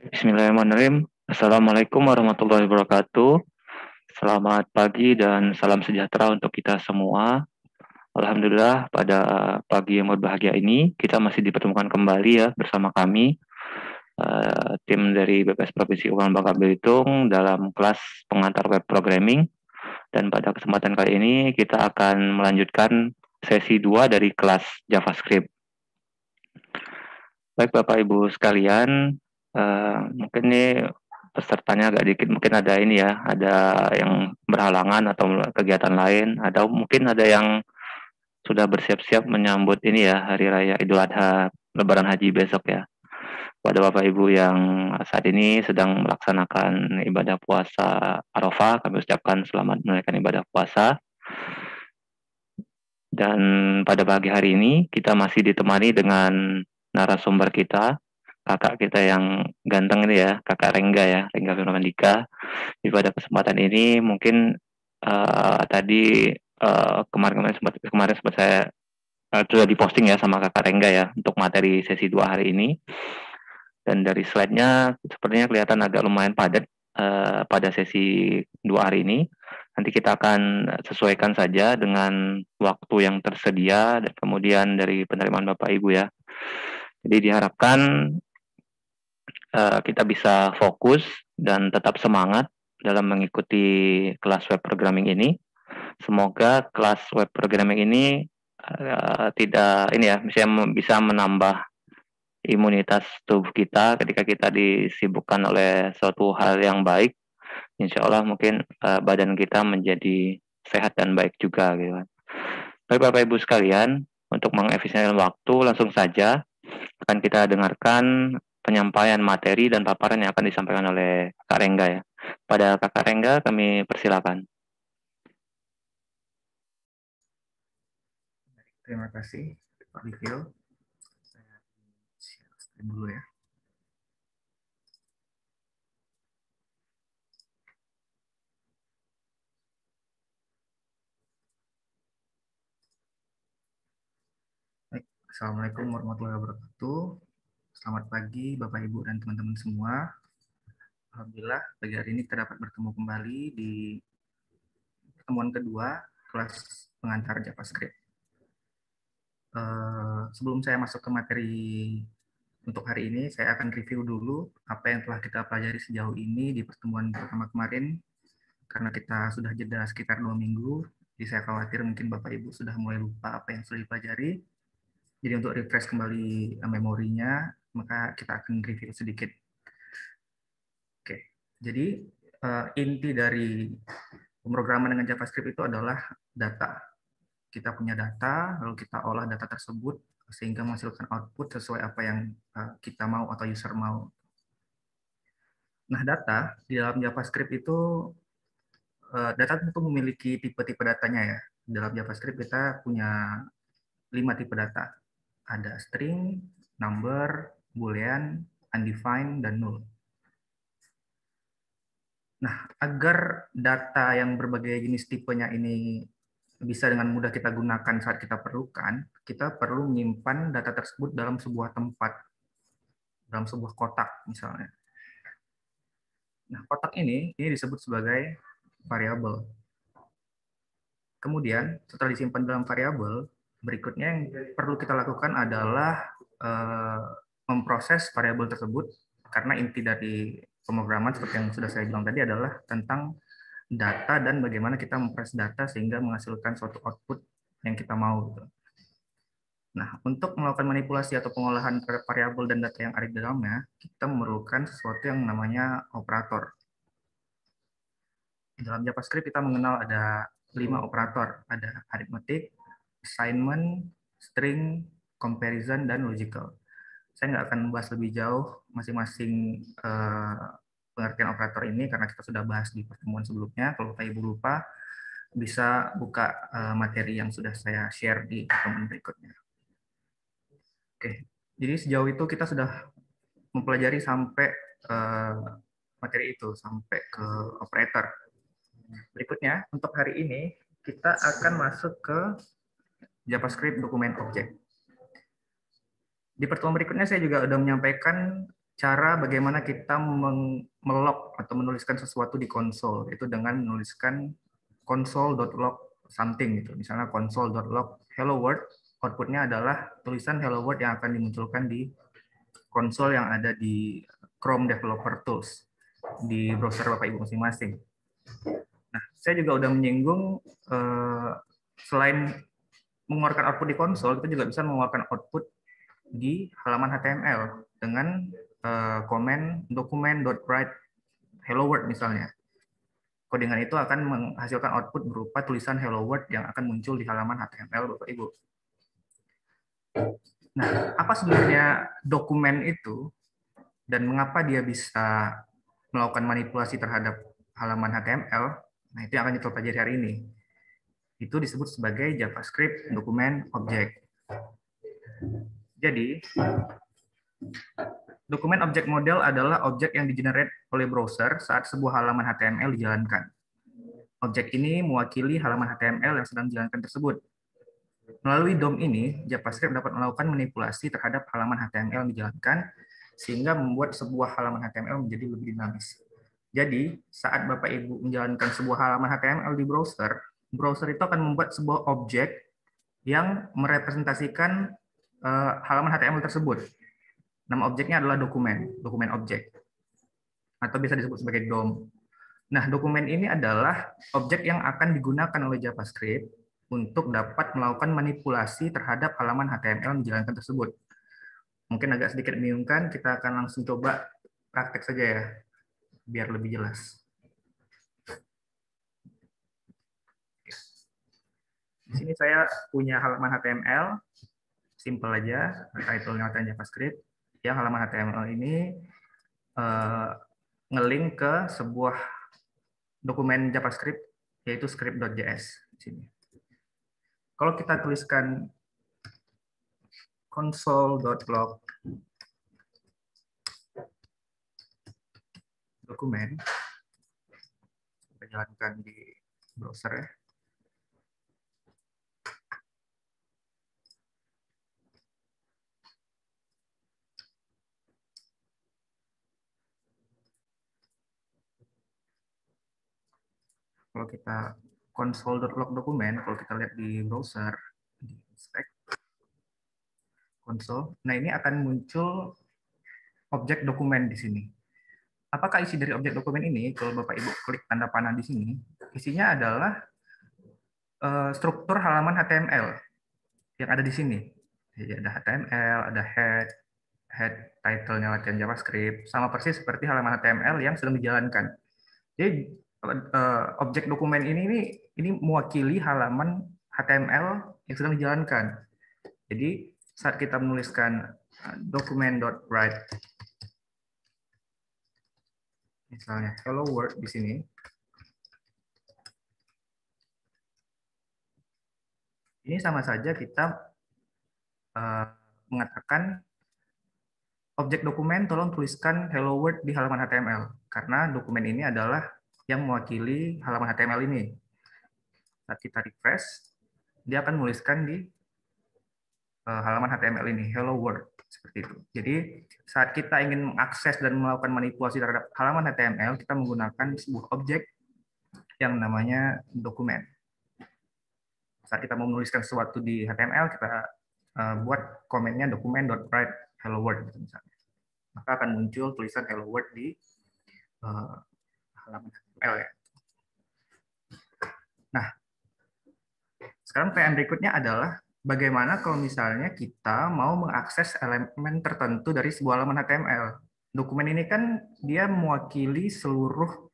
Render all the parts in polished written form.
Bismillahirrahmanirrahim. Assalamualaikum warahmatullahi wabarakatuh. Selamat pagi dan salam sejahtera untuk kita semua. Alhamdulillah pada pagi yang berbahagia ini kita masih dipertemukan kembali ya bersama kami tim dari BPS Provinsi Kepulauan Bangka Belitung dalam kelas pengantar web programming, dan pada kesempatan kali ini kita akan melanjutkan sesi 2 dari kelas JavaScript. Baik Bapak Ibu sekalian, mungkin ini pesertanya agak dikit, mungkin ada ini ya, ada yang berhalangan atau kegiatan lain, atau mungkin ada yang sudah bersiap-siap menyambut ini ya, Hari Raya Idul Adha, Lebaran Haji besok ya. Pada Bapak Ibu yang saat ini sedang melaksanakan ibadah puasa Arafah, kami ucapkan selamat menunaikan ibadah puasa. Dan pada pagi hari ini kita masih ditemani dengan narasumber kita, kakak kita yang ganteng ini ya, kakak Rengga ya, Rengga Firmandika. Di pada kesempatan ini mungkin tadi kemarin sempat saya sudah diposting ya sama kakak Rengga ya untuk materi sesi 2 hari ini. Dan dari slide-nya sepertinya kelihatan agak lumayan padat pada sesi 2 hari ini. Nanti kita akan sesuaikan saja dengan waktu yang tersedia dan kemudian dari penerimaan Bapak Ibu ya. Jadi diharapkan kita bisa fokus dan tetap semangat dalam mengikuti kelas web programming ini. Semoga kelas web programming ini tidak ini ya, bisa menambah imunitas tubuh kita ketika kita disibukkan oleh suatu hal yang baik. Insya Allah mungkin badan kita menjadi sehat dan baik juga gitu kan. Baik Bapak Ibu sekalian, untuk mengefisienkan waktu langsung saja akan kita dengarkan penyampaian materi dan paparan yang akan disampaikan oleh Kak Rengga ya. Pada Kakak Rengga kami persilakan. Terima kasih Pak Livio. Saya share dulu ya. Assalamualaikum warahmatullahi wabarakatuh. Selamat pagi Bapak Ibu dan teman-teman semua. Alhamdulillah pagi hari ini kita dapat bertemu kembali di pertemuan kedua kelas pengantar JavaScript. Sebelum saya masuk ke materi untuk hari ini, saya akan review dulu apa yang telah kita pelajari sejauh ini di pertemuan pertama kemarin, karena kita sudah jeda sekitar 2 minggu, jadi saya khawatir mungkin Bapak Ibu sudah mulai lupa apa yang sudah dipelajari. Jadi untuk refresh kembali memorinya, maka kita akan review sedikit. Oke, jadi inti dari pemrograman dengan JavaScript itu adalah data. Kita punya data, lalu kita olah data tersebut sehingga menghasilkan output sesuai apa yang kita mau atau user mau. Nah, data di dalam JavaScript itu, data tentu memiliki tipe-tipe datanya ya. Dalam JavaScript kita punya 5 tipe data. Ada string, number, boolean, undefined, dan null. Nah, agar data yang berbagai jenis tipenya ini bisa dengan mudah kita gunakan saat kita perlukan, kita perlu menyimpan data tersebut dalam sebuah tempat, dalam sebuah kotak misalnya. Nah, kotak ini disebut sebagai variabel. Kemudian, setelah disimpan dalam variabel, berikutnya yang perlu kita lakukan adalah memproses variabel tersebut, karena inti dari pemrograman seperti yang sudah saya bilang tadi adalah tentang data dan bagaimana kita memproses data sehingga menghasilkan suatu output yang kita mau. Nah, untuk melakukan manipulasi atau pengolahan terhadap variabel dan data yang ada di dalamnya, kita memerlukan sesuatu yang namanya operator. Di dalam JavaScript kita mengenal ada 5 operator, ada arithmetic, assignment, string, comparison, dan logical. Saya nggak akan membahas lebih jauh masing-masing pengertian operator ini karena kita sudah bahas di pertemuan sebelumnya. Kalau Bapak Ibu lupa, bisa buka materi yang sudah saya share di pertemuan berikutnya. Oke, jadi sejauh itu kita sudah mempelajari sampai materi itu, sampai ke operator. Berikutnya, untuk hari ini, kita akan masuk ke JavaScript dokumen objek. Di pertemuan berikutnya saya juga sudah menyampaikan cara bagaimana kita melog atau menuliskan sesuatu di konsol, itu dengan menuliskan console.log something gitu. Misalnya console.log hello world, outputnya adalah tulisan hello world yang akan dimunculkan di konsol yang ada di Chrome Developer Tools di browser Bapak Ibu masing-masing. Nah, saya juga udah menyinggung selain mengeluarkan output di konsol, kita juga bisa mengeluarkan output di halaman HTML dengan komen dokumen.write hello world misalnya. Codingan itu akan menghasilkan output berupa tulisan hello world yang akan muncul di halaman HTML Bapak Ibu. Nah, apa sebenarnya dokumen itu dan mengapa dia bisa melakukan manipulasi terhadap halaman HTML? Nah, itu yang akan kita pelajari hari ini. Itu disebut sebagai JavaScript dokumen object. Jadi, dokumen object model adalah objek yang digenerate oleh browser saat sebuah halaman HTML dijalankan. Objek ini mewakili halaman HTML yang sedang dijalankan tersebut. Melalui DOM ini, JavaScript dapat melakukan manipulasi terhadap halaman HTML yang dijalankan, sehingga membuat sebuah halaman HTML menjadi lebih dinamis. Jadi, saat Bapak Ibu menjalankan sebuah halaman HTML di browser, browser itu akan membuat sebuah objek yang merepresentasikan halaman HTML tersebut. Nama objeknya adalah dokumen objek, atau bisa disebut sebagai DOM. Nah, dokumen ini adalah objek yang akan digunakan oleh JavaScript untuk dapat melakukan manipulasi terhadap halaman HTML yang dijalankan tersebut. Mungkin agak sedikit membingungkan, kita akan langsung coba praktek saja ya, biar lebih jelas. Di sini saya punya halaman HTML, simple aja, title-nya JavaScript. Yang halaman HTML ini nge-link ke sebuah dokumen JavaScript, yaitu script.js. Kalau kita tuliskan console.log dokumen, kita jalankan di browser ya. Kalau kita console.log dokumen, kalau kita lihat di browser, di inspect console, nah ini akan muncul objek dokumen di sini. Apakah isi dari objek dokumen ini? Kalau Bapak Ibu klik tanda panah di sini, isinya adalah struktur halaman HTML yang ada di sini. Jadi ada HTML, ada head title-nya latihan JavaScript, sama persis seperti halaman HTML yang sedang dijalankan. Jadi objek dokumen ini mewakili halaman HTML yang sedang dijalankan. Jadi saat kita menuliskan dokumen.write misalnya hello world di sini, ini sama saja kita mengatakan objek dokumen tolong tuliskan hello world di halaman HTML, karena dokumen ini adalah yang mewakili halaman HTML ini. Saat kita refresh, dia akan menuliskan di halaman HTML ini, hello world, seperti itu. Jadi saat kita ingin mengakses dan melakukan manipulasi terhadap halaman HTML, kita menggunakan sebuah objek yang namanya dokumen. Saat kita mau menuliskan sesuatu di HTML, kita buat komennya dokumen.write hello world, misalnya. Maka akan muncul tulisan hello world di halaman HTML ya. Nah, sekarang pertanyaan berikutnya adalah bagaimana kalau misalnya kita mau mengakses elemen tertentu dari sebuah halaman HTML. Dokumen ini kan dia mewakili seluruh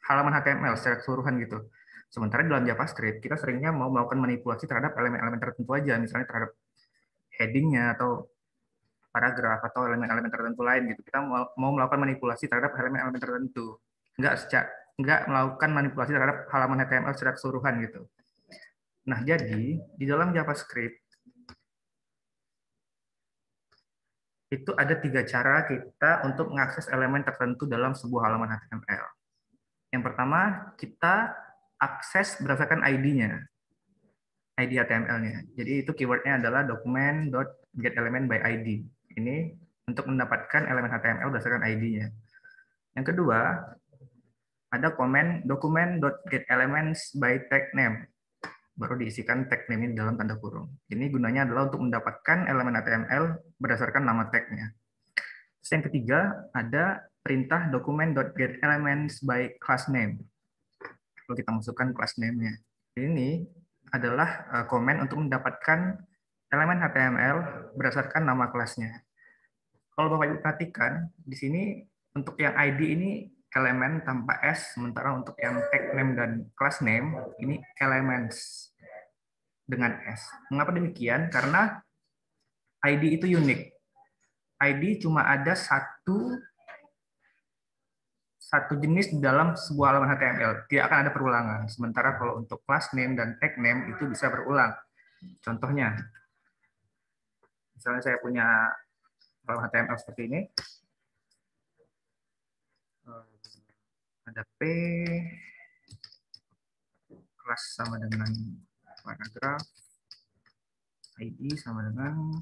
halaman HTML secara keseluruhan gitu. Sementara dalam JavaScript kita seringnya mau melakukan manipulasi terhadap elemen-elemen tertentu aja, misalnya terhadap heading-nya atau paragraf atau elemen-elemen tertentu lain gitu. Kita mau melakukan manipulasi terhadap elemen-elemen tertentu. Enggak melakukan manipulasi terhadap halaman HTML secara keseluruhan gitu. Nah, jadi di dalam JavaScript itu ada 3 cara kita untuk mengakses elemen tertentu dalam sebuah halaman HTML. Yang pertama, kita akses berdasarkan ID-nya, ID HTML-nya. Jadi itu keyword-nya adalah document.getElementById. Ini untuk mendapatkan elemen HTML berdasarkan ID-nya. Yang kedua, ada komen document.getElements by tag name. Baru diisikan tag name ini dalam tanda kurung. Ini gunanya adalah untuk mendapatkan elemen HTML berdasarkan nama tag-nya. Terus yang ketiga, ada perintah document.getElements by class name. Kalau kita masukkan class name-nya. Ini adalah komen untuk mendapatkan elemen HTML berdasarkan nama kelasnya. Kalau Bapak Ibu perhatikan, di sini untuk yang ID ini elemen tanpa S, sementara untuk yang tag name dan class name ini elements dengan S. Mengapa demikian? Karena ID itu unik. ID cuma ada satu jenis di dalam sebuah halaman HTML, tidak akan ada perulangan. Sementara kalau untuk class name dan tag name itu bisa berulang. Contohnya, misalnya saya punya halaman HTML seperti ini, ada P, kelas sama dengan paragraf, ID sama dengan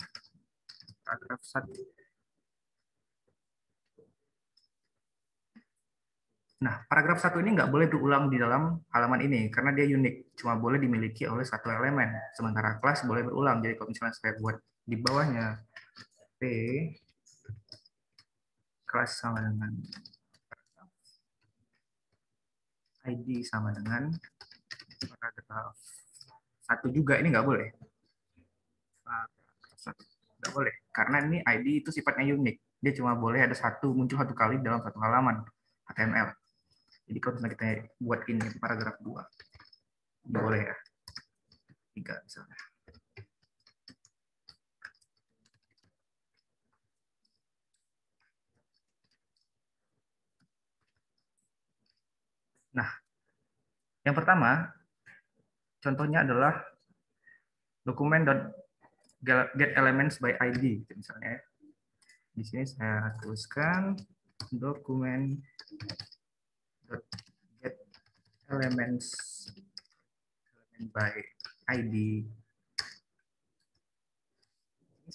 paragraf 1. Nah, paragraf 1 ini nggak boleh berulang di dalam halaman ini, karena dia unik. Cuma boleh dimiliki oleh satu elemen. Sementara kelas boleh berulang. Jadi kalau misalnya saya buat di bawahnya P, kelas sama dengan ID sama dengan paragraf 1 juga, ini nggak boleh. Nggak boleh, karena ini ID itu sifatnya unik. Dia cuma boleh ada muncul satu kali dalam satu halaman HTML. Jadi kalau misalnya kita buat ini paragraf 2, ini boleh ya. 3 misalnya. Nah, yang pertama, contohnya adalah document.getElements by ID, misalnya. Di sini saya tuliskan document.getElements by ID.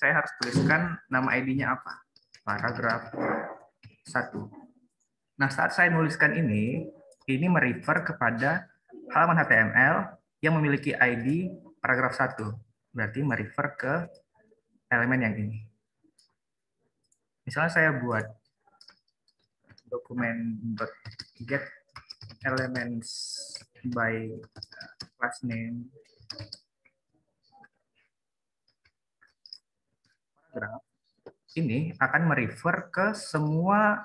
Saya harus tuliskan nama ID-nya apa? Paragraf 1. Nah, saat saya menuliskan ini merefer kepada halaman HTML yang memiliki ID paragraf 1. Berarti merefer ke elemen yang ini. Misalnya saya buat document.getElements by class name paragraf, ini akan merefer ke semua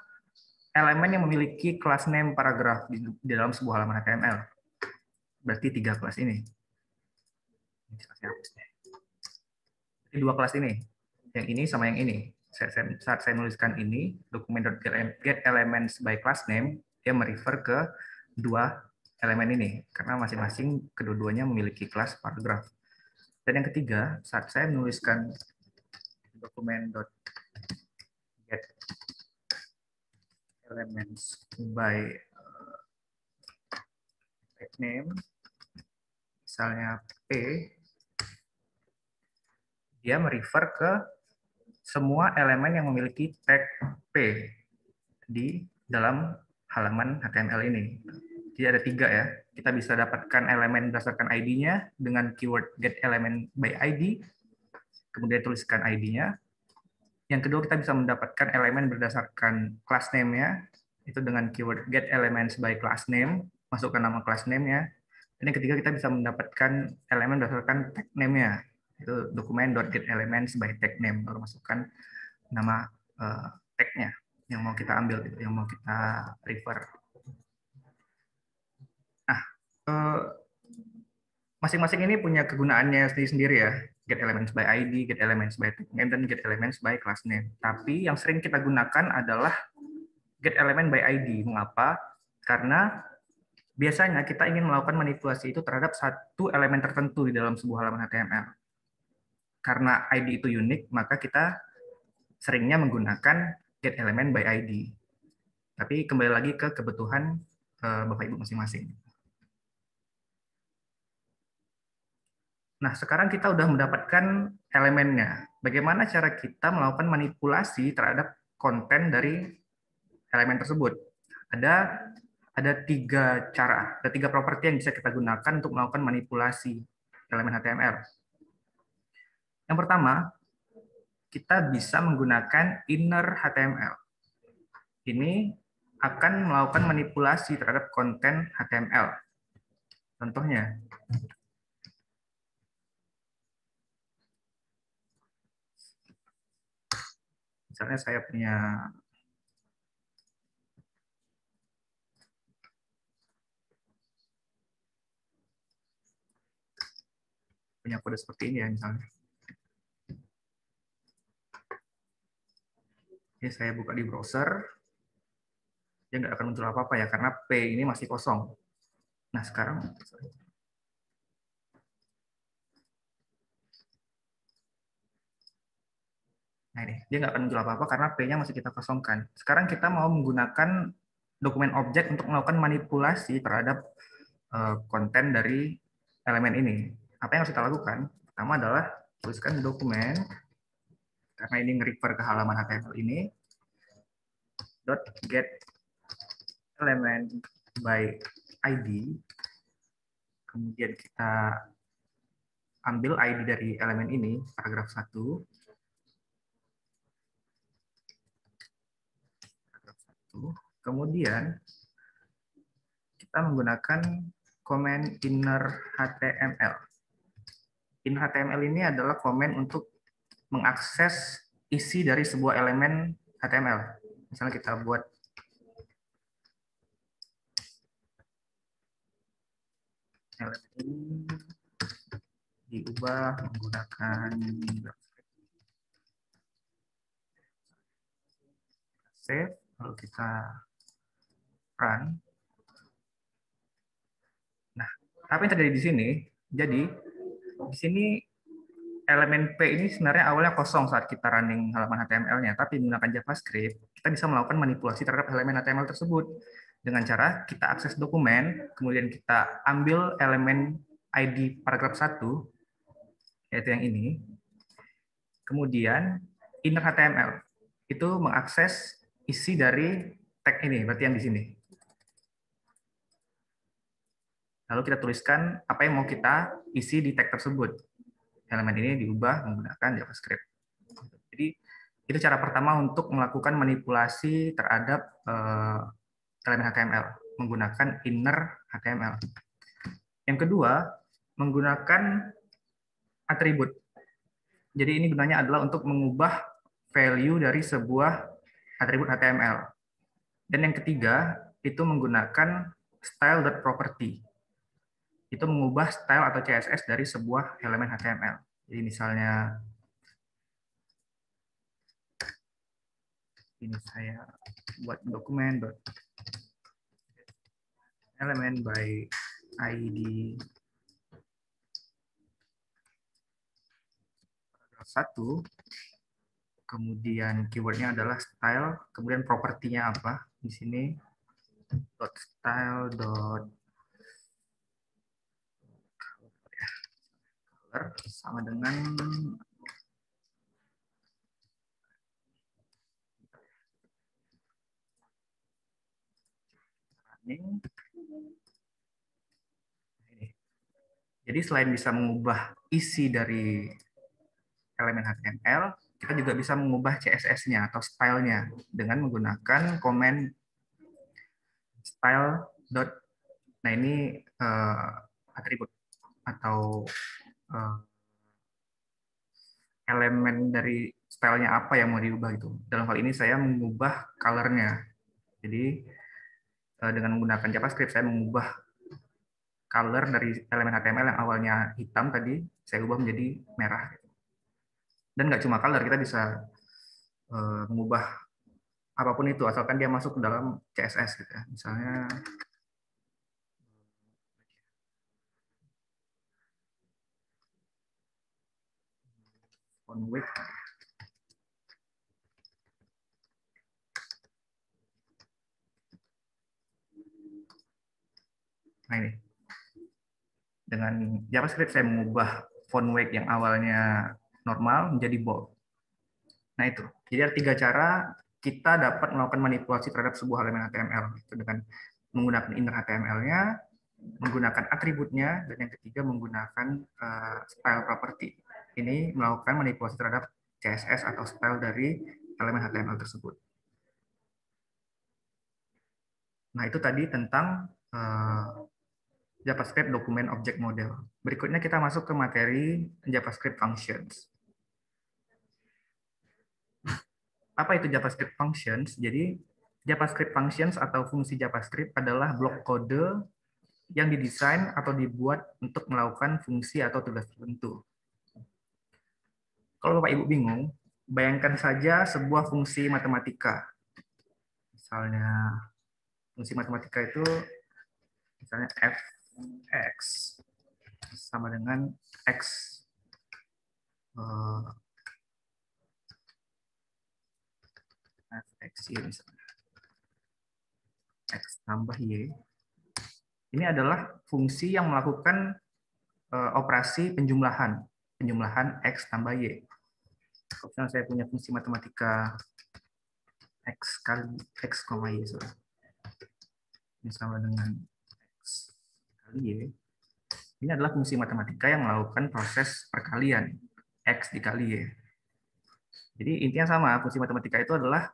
elemen yang memiliki class name paragraf di dalam sebuah halaman HTML. Berarti 3 kelas ini. Jadi 2 kelas ini. Yang ini sama yang ini. Saat saya menuliskan ini, document.getElements by class name, dia merefer ke 2 elemen ini. Karena masing-masing kedua-duanya memiliki kelas paragraf. Dan yang ketiga, saat saya menuliskan document.getElements by tag name, misalnya P, dia merefer ke semua elemen yang memiliki tag P di dalam halaman HTML ini. Jadi ada 3 ya. Kita bisa dapatkan elemen berdasarkan ID-nya dengan keyword getElement by ID. Kemudian tuliskan ID-nya. Yang kedua, kita bisa mendapatkan elemen berdasarkan class name-nya. Itu dengan keyword getElements by class name. Masukkan nama class name-nya. Dan yang ketiga, kita bisa mendapatkan elemen berdasarkan tag name-nya. Itu document.getElements by tag name. Lalu masukkan nama tag-nya yang mau kita ambil, yang mau kita refer. Nah, masing-masing ini punya kegunaannya sendiri-sendiri ya. GetElements by ID, GetElements by tag name, dan GetElements by class name. Tapi yang sering kita gunakan adalah GetElement by ID. Mengapa? Karena biasanya kita ingin melakukan manipulasi itu terhadap satu elemen tertentu di dalam sebuah halaman HTML. Karena ID itu unik, maka kita seringnya menggunakan getElement by ID. Tapi kembali lagi ke kebutuhan Bapak Ibu masing-masing. Nah, sekarang kita udah mendapatkan elemennya. Bagaimana cara kita melakukan manipulasi terhadap konten dari elemen tersebut? Ada ada tiga cara, ada tiga properti yang bisa kita gunakan untuk melakukan manipulasi elemen HTML. Yang pertama, kita bisa menggunakan inner HTML. Ini akan melakukan manipulasi terhadap konten HTML. Contohnya, misalnya saya punya kode seperti ini ya misalnya. Ini saya buka di browser, dia nggak akan muncul apa-apa ya, karena P ini masih kosong. Nah, sekarang, nah ini, dia nggak akan muncul apa-apa karena P-nya masih kita kosongkan. Sekarang kita mau menggunakan dokumen objek untuk melakukan manipulasi terhadap konten dari elemen ini. Apa yang harus kita lakukan? Pertama adalah tuliskan dokumen, karena ini nge-refer ke halaman HTML ini, .get element by ID, kemudian kita ambil ID dari elemen ini, paragraf 1, kemudian kita menggunakan komen inner HTML. Inner HTML ini adalah komen untuk mengakses isi dari sebuah elemen HTML. Misalnya kita buat elemen ini diubah menggunakan save, lalu kita run. Nah, apa yang terjadi di sini? Jadi di sini elemen P ini sebenarnya awalnya kosong saat kita running halaman HTML-nya, tapi menggunakan JavaScript kita bisa melakukan manipulasi terhadap elemen HTML tersebut dengan cara kita akses dokumen, kemudian kita ambil elemen ID paragraf 1, yaitu yang ini, kemudian inner HTML itu mengakses isi dari tag ini, berarti yang di sini. Lalu kita tuliskan apa yang mau kita isi di tag tersebut. Elemen ini diubah menggunakan JavaScript. Jadi itu cara pertama untuk melakukan manipulasi terhadap elemen HTML menggunakan inner HTML. Yang kedua, menggunakan atribut. Jadi ini gunanya adalah untuk mengubah value dari sebuah atribut HTML. Dan yang ketiga, itu menggunakan style.property. Itu mengubah style atau CSS dari sebuah elemen HTML. Jadi misalnya ini saya buat dokumen element by ID 1, kemudian keywordnya adalah style, kemudian propertinya apa di sini .style color sama dengan running. Jadi selain bisa mengubah isi dari elemen HTML, kita juga bisa mengubah CSS-nya atau style-nya dengan menggunakan komen style. Nah ini atribut atau elemen dari stylenya apa yang mau diubah itu. Dalam hal ini saya mengubah color-nya. Jadi dengan menggunakan JavaScript saya mengubah color dari elemen HTML yang awalnya hitam tadi saya ubah menjadi merah. Dan nggak cuma color, kita bisa mengubah apapun itu asalkan dia masuk ke dalam CSS gitu ya. Misalnya font width. Nah ini dengan JavaScript saya mengubah font weight yang awalnya normal menjadi bold. Nah itu, jadi ada 3 cara kita dapat melakukan manipulasi terhadap sebuah elemen HTML, itu dengan menggunakan inner HTML-nya, menggunakan atributnya, dan yang ketiga menggunakan style property. Ini melakukan manipulasi terhadap CSS atau style dari elemen HTML tersebut. Nah itu tadi tentang JavaScript Document Object Model. Berikutnya kita masuk ke materi JavaScript Functions. Apa itu JavaScript Functions? Jadi JavaScript Functions atau fungsi JavaScript adalah blok kode yang didesain atau dibuat untuk melakukan fungsi atau tugas tertentu. Kalau Bapak Ibu bingung, bayangkan saja sebuah fungsi matematika. Misalnya fungsi matematika itu misalnya f(x) sama dengan x fx y misalnya x tambah y. Ini adalah fungsi yang melakukan operasi penjumlahan x tambah y. Kalau saya punya fungsi matematika x kali x, y, ini sama dengan x kali y. Ini adalah fungsi matematika yang melakukan proses perkalian x dikali y. Jadi intinya sama, fungsi matematika itu adalah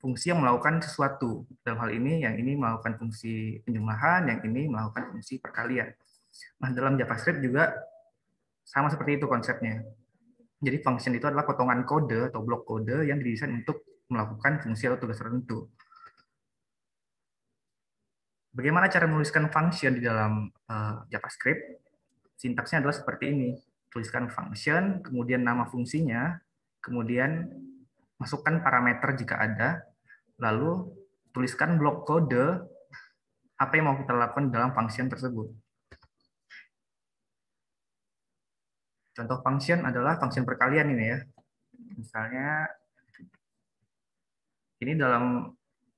fungsi yang melakukan sesuatu. Dalam hal ini, yang ini melakukan fungsi penjumlahan, yang ini melakukan fungsi perkalian. Nah, dalam JavaScript juga sama seperti itu konsepnya. Jadi function itu adalah potongan kode atau blok kode yang didesain untuk melakukan fungsi atau tugas tertentu. Bagaimana cara menuliskan function di dalam JavaScript? Sintaksnya adalah seperti ini. Tuliskan function, kemudian nama fungsinya, kemudian masukkan parameter jika ada, lalu tuliskan blok kode apa yang mau kita lakukan dalam function tersebut. Contoh function adalah function perkalian ini ya. Misalnya ini dalam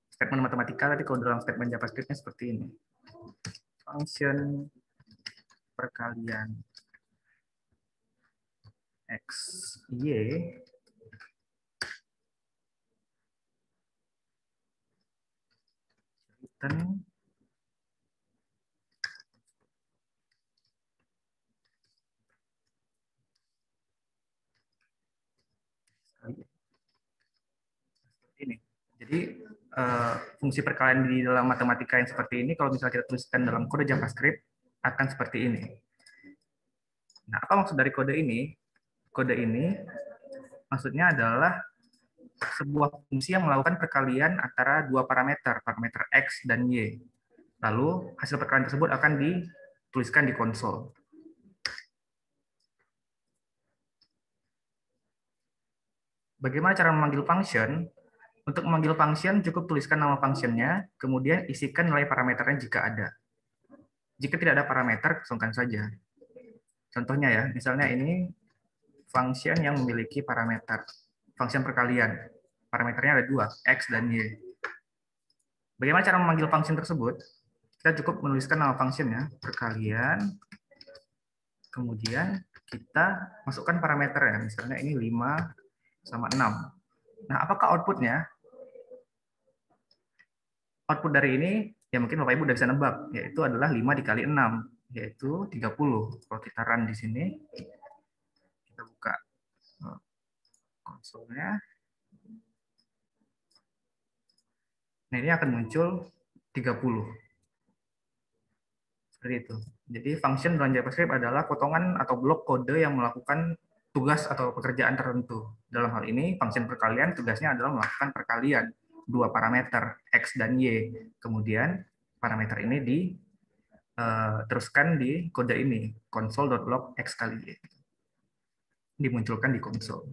statement matematika, tapi kalau dalam statement JavaScript-nya seperti ini. Function perkalian x, y return ini. Jadi fungsi perkalian di dalam matematika yang seperti ini, kalau misalnya kita tuliskan dalam kode JavaScript, akan seperti ini. Nah, apa maksud dari kode ini? Kode ini maksudnya adalah sebuah fungsi yang melakukan perkalian antara dua parameter x dan y. Lalu hasil perkalian tersebut akan dituliskan di konsol. Bagaimana cara memanggil function? Untuk memanggil function, cukup tuliskan nama functionnya, kemudian isikan nilai parameternya jika ada. Jika tidak ada parameter, kosongkan saja. Contohnya ya, misalnya ini function yang memiliki parameter, function perkalian. Parameternya ada dua, x dan y. Bagaimana cara memanggil function tersebut? Kita cukup menuliskan nama functionnya, perkalian, kemudian kita masukkan parameter ya, misalnya ini 5 sama 6. Nah, apakah outputnya? Output dari ini, ya mungkin Bapak Ibu udah bisa nebak, yaitu adalah 5 dikali 6, yaitu 30. Kalau kita run di sini, kita buka konsolnya. Nah, ini akan muncul 30. Seperti itu. Jadi function dalam JavaScript adalah potongan atau blok kode yang melakukan tugas atau pekerjaan tertentu. Dalam hal ini, function perkalian tugasnya adalah melakukan perkalian dua parameter, x dan y. Kemudian parameter ini diteruskan di kode ini, console.log x kali y. Dimunculkan di konsol.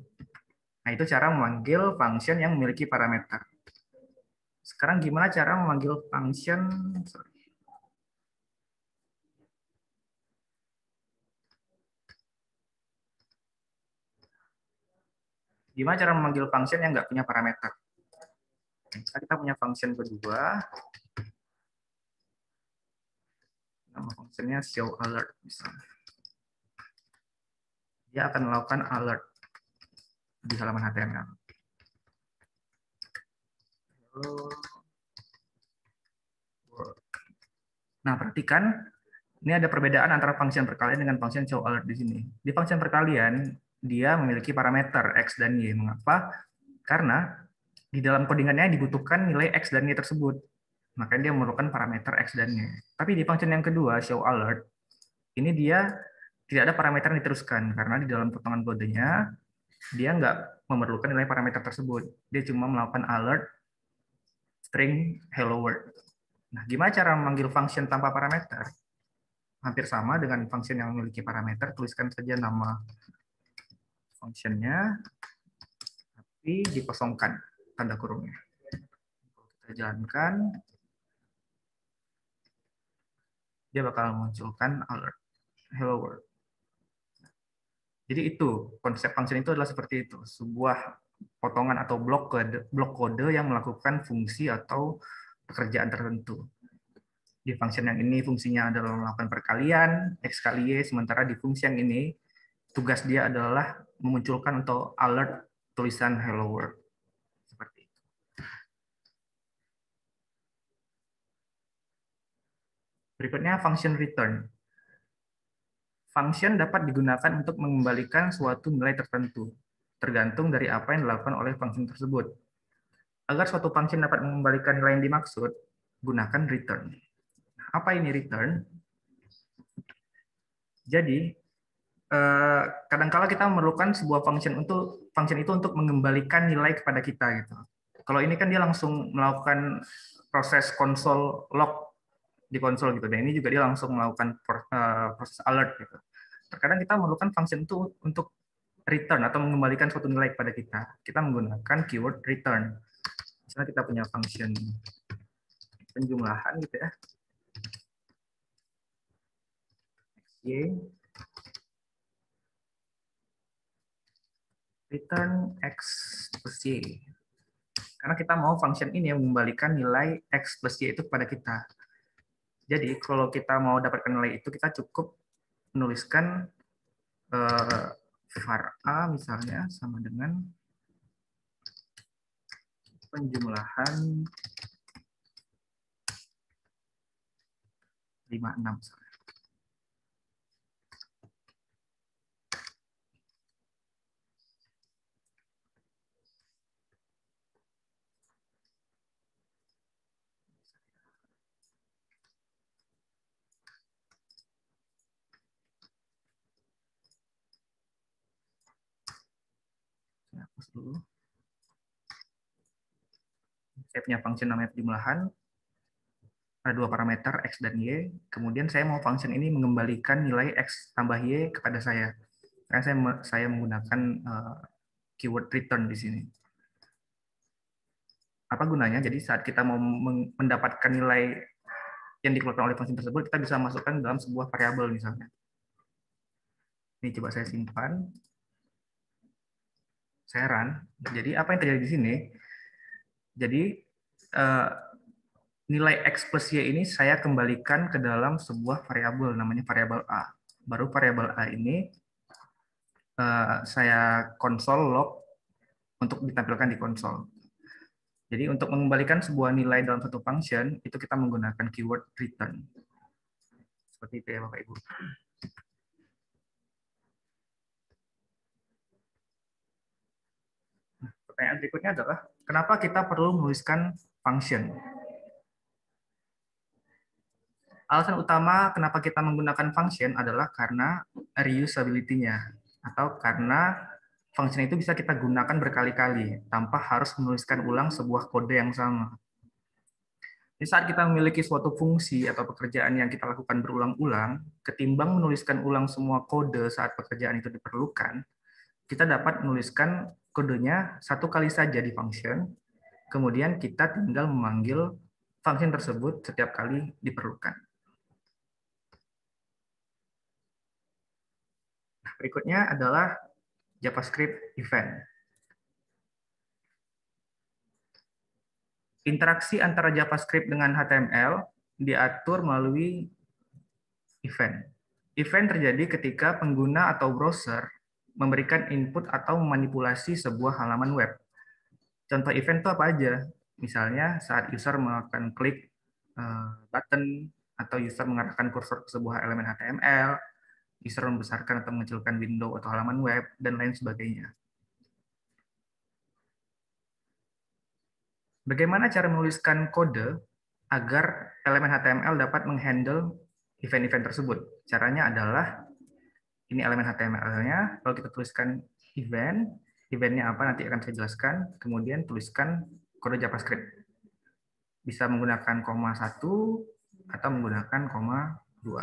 Nah, itu cara memanggil function yang memiliki parameter. Sekarang gimana cara memanggil function? Gimana cara memanggil function yang nggak punya parameter? Kita punya function kedua. Nama functionnya show alert misalnya. dia akan melakukan alert di halaman HTML. Nah, perhatikan ini ada perbedaan antara function perkalian dengan function show alert di sini. Di function perkalian dia memiliki parameter x dan y. Mengapa? Karena di dalam codingannya dibutuhkan nilai x dan y tersebut. Makanya dia memerlukan parameter x dan y. Tapi di function yang kedua, show alert, ini dia tidak ada parameter yang diteruskan karena di dalam potongan kodenya dia nggak memerlukan nilai parameter tersebut. Dia cuma melakukan alert string hello world. Nah, gimana cara memanggil function tanpa parameter? Hampir sama dengan function yang memiliki parameter. Tuliskan saja nama functionnya, tapi dikosongkan tanda kurungnya. Kita jalankan, dia bakal munculkan alert hello world. Jadi itu konsep function itu adalah seperti itu, sebuah potongan atau blok kode yang melakukan fungsi atau pekerjaan tertentu. Di function yang ini fungsinya adalah melakukan perkalian x kali y, sementara di fungsi yang ini tugas dia adalah memunculkan atau alert tulisan hello world. Seperti itu. Berikutnya function return. Function dapat digunakan untuk mengembalikan suatu nilai tertentu, tergantung dari apa yang dilakukan oleh function tersebut. Agar suatu function dapat mengembalikan nilai yang dimaksud, gunakan return. Apa ini return? Jadi, kadang-kala kita memerlukan sebuah function itu untuk mengembalikan nilai kepada kita gitu. Kalau ini kan dia langsung melakukan proses konsol log di konsol gitu, dan ini juga dia langsung melakukan proses alert gitu. Terkadang kita memerlukan function itu untuk return atau mengembalikan suatu nilai kepada kita. Kita menggunakan keyword return. Misalnya kita punya function penjumlahan gitu ya, y return x plus y. Karena kita mau function ini mengembalikan nilai x plus y itu kepada kita. Jadi kalau kita mau dapatkan nilai itu, kita cukup menuliskan var a misalnya sama dengan penjumlahan 56 misalnya. Saya hapus dulu. Saya punya function namanya penjumlahan, ada dua parameter x dan y. Kemudian saya mau function ini mengembalikan nilai x tambah y kepada saya. Karena saya menggunakan keyword return di sini. Apa gunanya? Jadi saat kita mau mendapatkan nilai yang dikeluarkan oleh function tersebut, kita bisa masukkan dalam sebuah variabel misalnya. Ini coba saya simpan. Saya run. Jadi apa yang terjadi di sini? Jadi nilai x plus y ini saya kembalikan ke dalam sebuah variabel namanya variabel a. Baru variabel a ini saya konsol log untuk ditampilkan di konsol. Jadi untuk mengembalikan sebuah nilai dalam satu function itu kita menggunakan keyword return. Seperti itu ya Bapak Ibu. Pertanyaan berikutnya adalah kenapa kita perlu menuliskan function? Alasan utama kenapa kita menggunakan function adalah karena reusability-nya, atau karena function itu bisa kita gunakan berkali-kali tanpa harus menuliskan ulang sebuah kode yang sama. Di saat kita memiliki suatu fungsi atau pekerjaan yang kita lakukan berulang-ulang, ketimbang menuliskan ulang semua kode saat pekerjaan itu diperlukan, kita dapat menuliskan kodenya satu kali saja di function, kemudian kita tinggal memanggil function tersebut setiap kali diperlukan. Berikutnya adalah JavaScript event. Interaksi antara JavaScript dengan HTML diatur melalui event. Event terjadi ketika pengguna atau browser memberikan input atau memanipulasi sebuah halaman web. Contoh event itu apa aja? Misalnya saat user melakukan klik button, atau user mengarahkan kursor ke sebuah elemen HTML, user membesarkan atau mengecilkan window atau halaman web, dan lain sebagainya. Bagaimana cara menuliskan kode agar elemen HTML dapat menghandle event-event tersebut? Caranya adalah, ini elemen HTML-nya, kalau kita tuliskan event, eventnya apa nanti akan saya jelaskan, kemudian tuliskan kode JavaScript. Bisa menggunakan koma 1 atau menggunakan koma 2.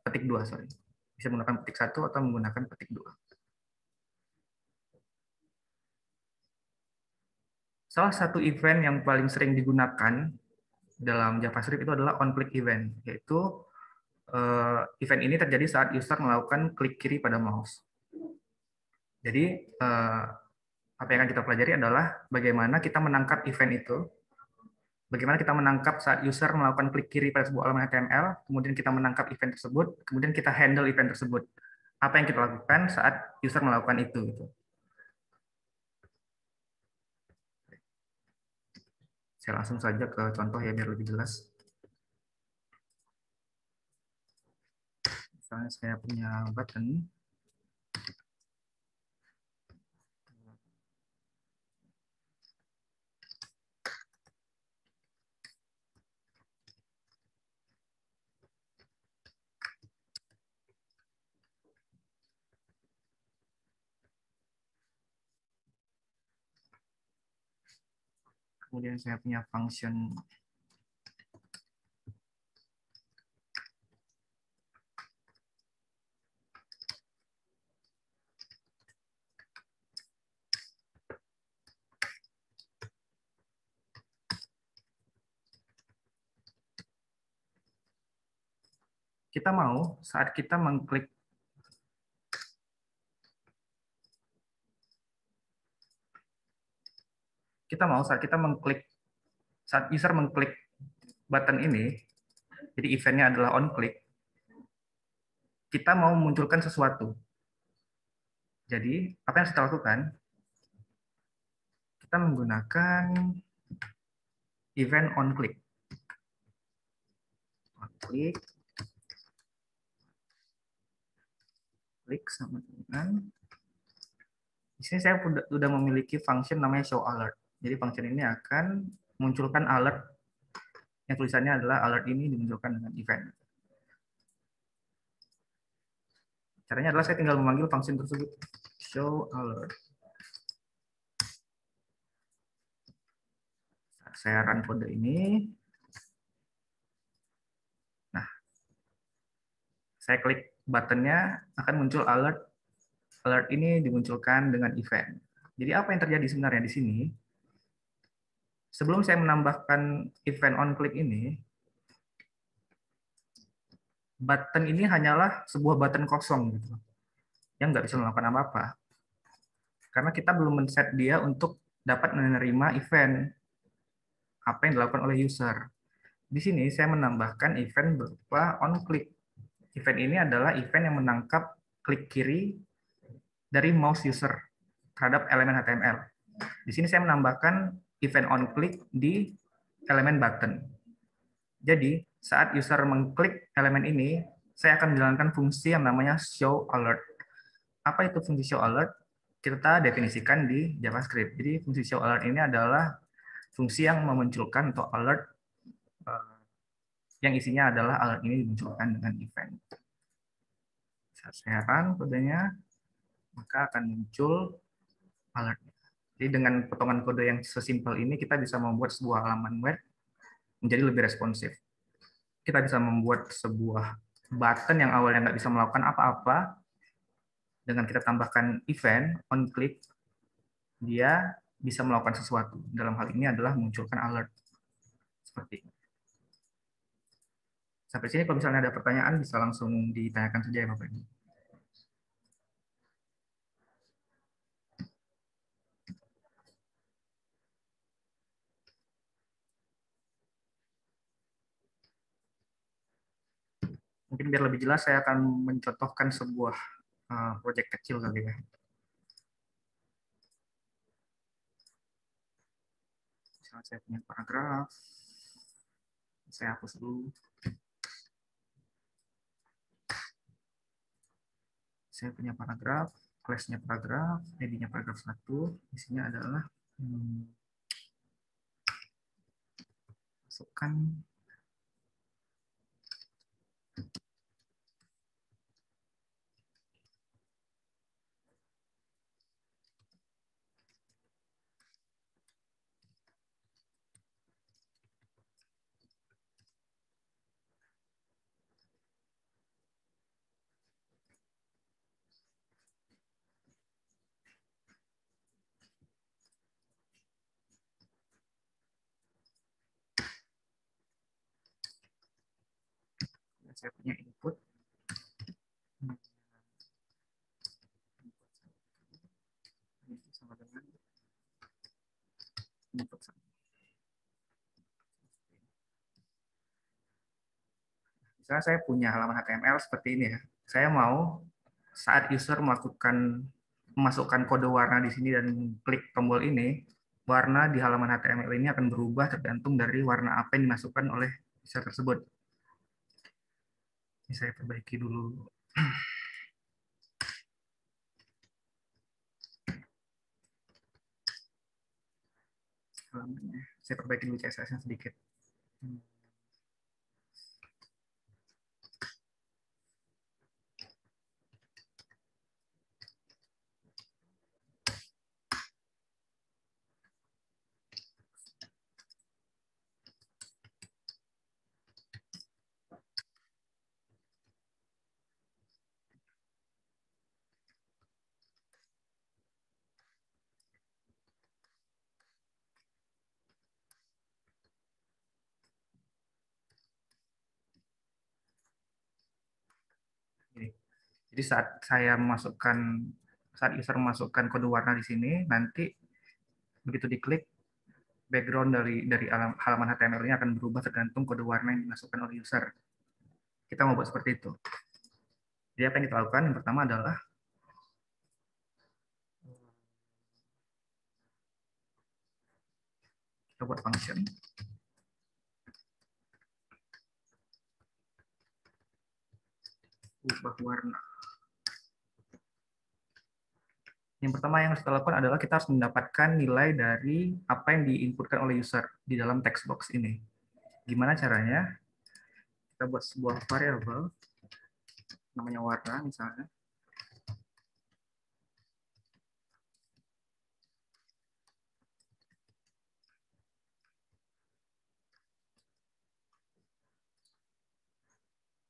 Petik 2, sorry. Bisa menggunakan petik 1 atau menggunakan petik 2. Salah satu event yang paling sering digunakan dalam JavaScript itu adalah onClick event, yaitu event ini terjadi saat user melakukan klik kiri pada mouse. Jadi apa yang akan kita pelajari adalah bagaimana kita menangkap event itu, bagaimana kita menangkap saat user melakukan klik kiri pada sebuah elemen HTML, kemudian kita menangkap event tersebut, kemudian kita handle event tersebut. Apa yang kita lakukan saat user melakukan itu. Gitu. Saya langsung saja ke contoh ya biar lebih jelas. Misalnya saya punya button. Kemudian saya punya function kita mau saat kita mengklik saat user mengklik button ini, jadi eventnya adalah on click, kita mau memunculkan sesuatu. Jadi apa yang kita lakukan? Kita menggunakan event on click. On click, klik sama dengan. Di sini saya sudah memiliki function namanya show alert. Jadi function ini akan munculkan alert yang tulisannya adalah alert ini dimunculkan dengan event. Caranya adalah saya tinggal memanggil function tersebut, show alert. Saya run kode ini. Nah, saya klik buttonnya, akan muncul alert. Alert ini dimunculkan dengan event. Jadi apa yang terjadi sebenarnya di sini? Sebelum saya menambahkan event on click ini, button ini hanyalah sebuah button kosong gitu, yang nggak bisa melakukan apa-apa. Karena kita belum men-set dia untuk dapat menerima event apa yang dilakukan oleh user. Di sini saya menambahkan event berupa on click. Event ini adalah event yang menangkap klik kiri dari mouse user terhadap elemen HTML. Di sini saya menambahkan event on click di elemen button. Jadi, saat user mengklik elemen ini, saya akan menjalankan fungsi yang namanya show alert. Apa itu fungsi show alert? Kita definisikan di JavaScript. Jadi, fungsi show alert ini adalah fungsi yang memunculkan atau alert yang isinya adalah alert ini dimunculkan dengan event. Saat saya run kodenya, maka akan muncul alert. Jadi dengan potongan kode yang sesimpel ini, kita bisa membuat sebuah halaman web menjadi lebih responsif. Kita bisa membuat sebuah button yang awalnya nggak bisa melakukan apa-apa, dengan kita tambahkan event on click, dia bisa melakukan sesuatu. Dalam hal ini adalah munculkan alert. Seperti ini. Sampai sini kalau misalnya ada pertanyaan, bisa langsung ditanyakan saja ya Bapak Ibu. Mungkin biar lebih jelas, saya akan mencontohkan sebuah project kecil kali ya. Misalnya saya punya paragraf, saya hapus dulu. Saya punya paragraf, class-nya paragraf, ID-nya paragraf 1, isinya adalah masukkan saya punya input. Ini sama dengan input. Misalnya saya punya halaman HTML seperti ini ya. Saya mau saat user memasukkan kode warna di sini dan klik tombol ini, warna di halaman HTML ini akan berubah tergantung dari warna apa yang dimasukkan oleh user tersebut. Ini saya perbaiki dulu. Saya perbaiki dulu CSS-nya sedikit. Jadi saat user memasukkan kode warna di sini, nanti begitu diklik, background dari halaman HTML ini akan berubah tergantung kode warna yang dimasukkan oleh user. Kita mau buat seperti itu. Jadi apa yang kita lakukan? Yang pertama adalah kita buat function. Ubah warna. Yang pertama yang harus kita lakukan adalah kita harus mendapatkan nilai dari apa yang diinputkan oleh user di dalam text box ini. Gimana caranya? Kita buat sebuah variabel namanya warna misalnya.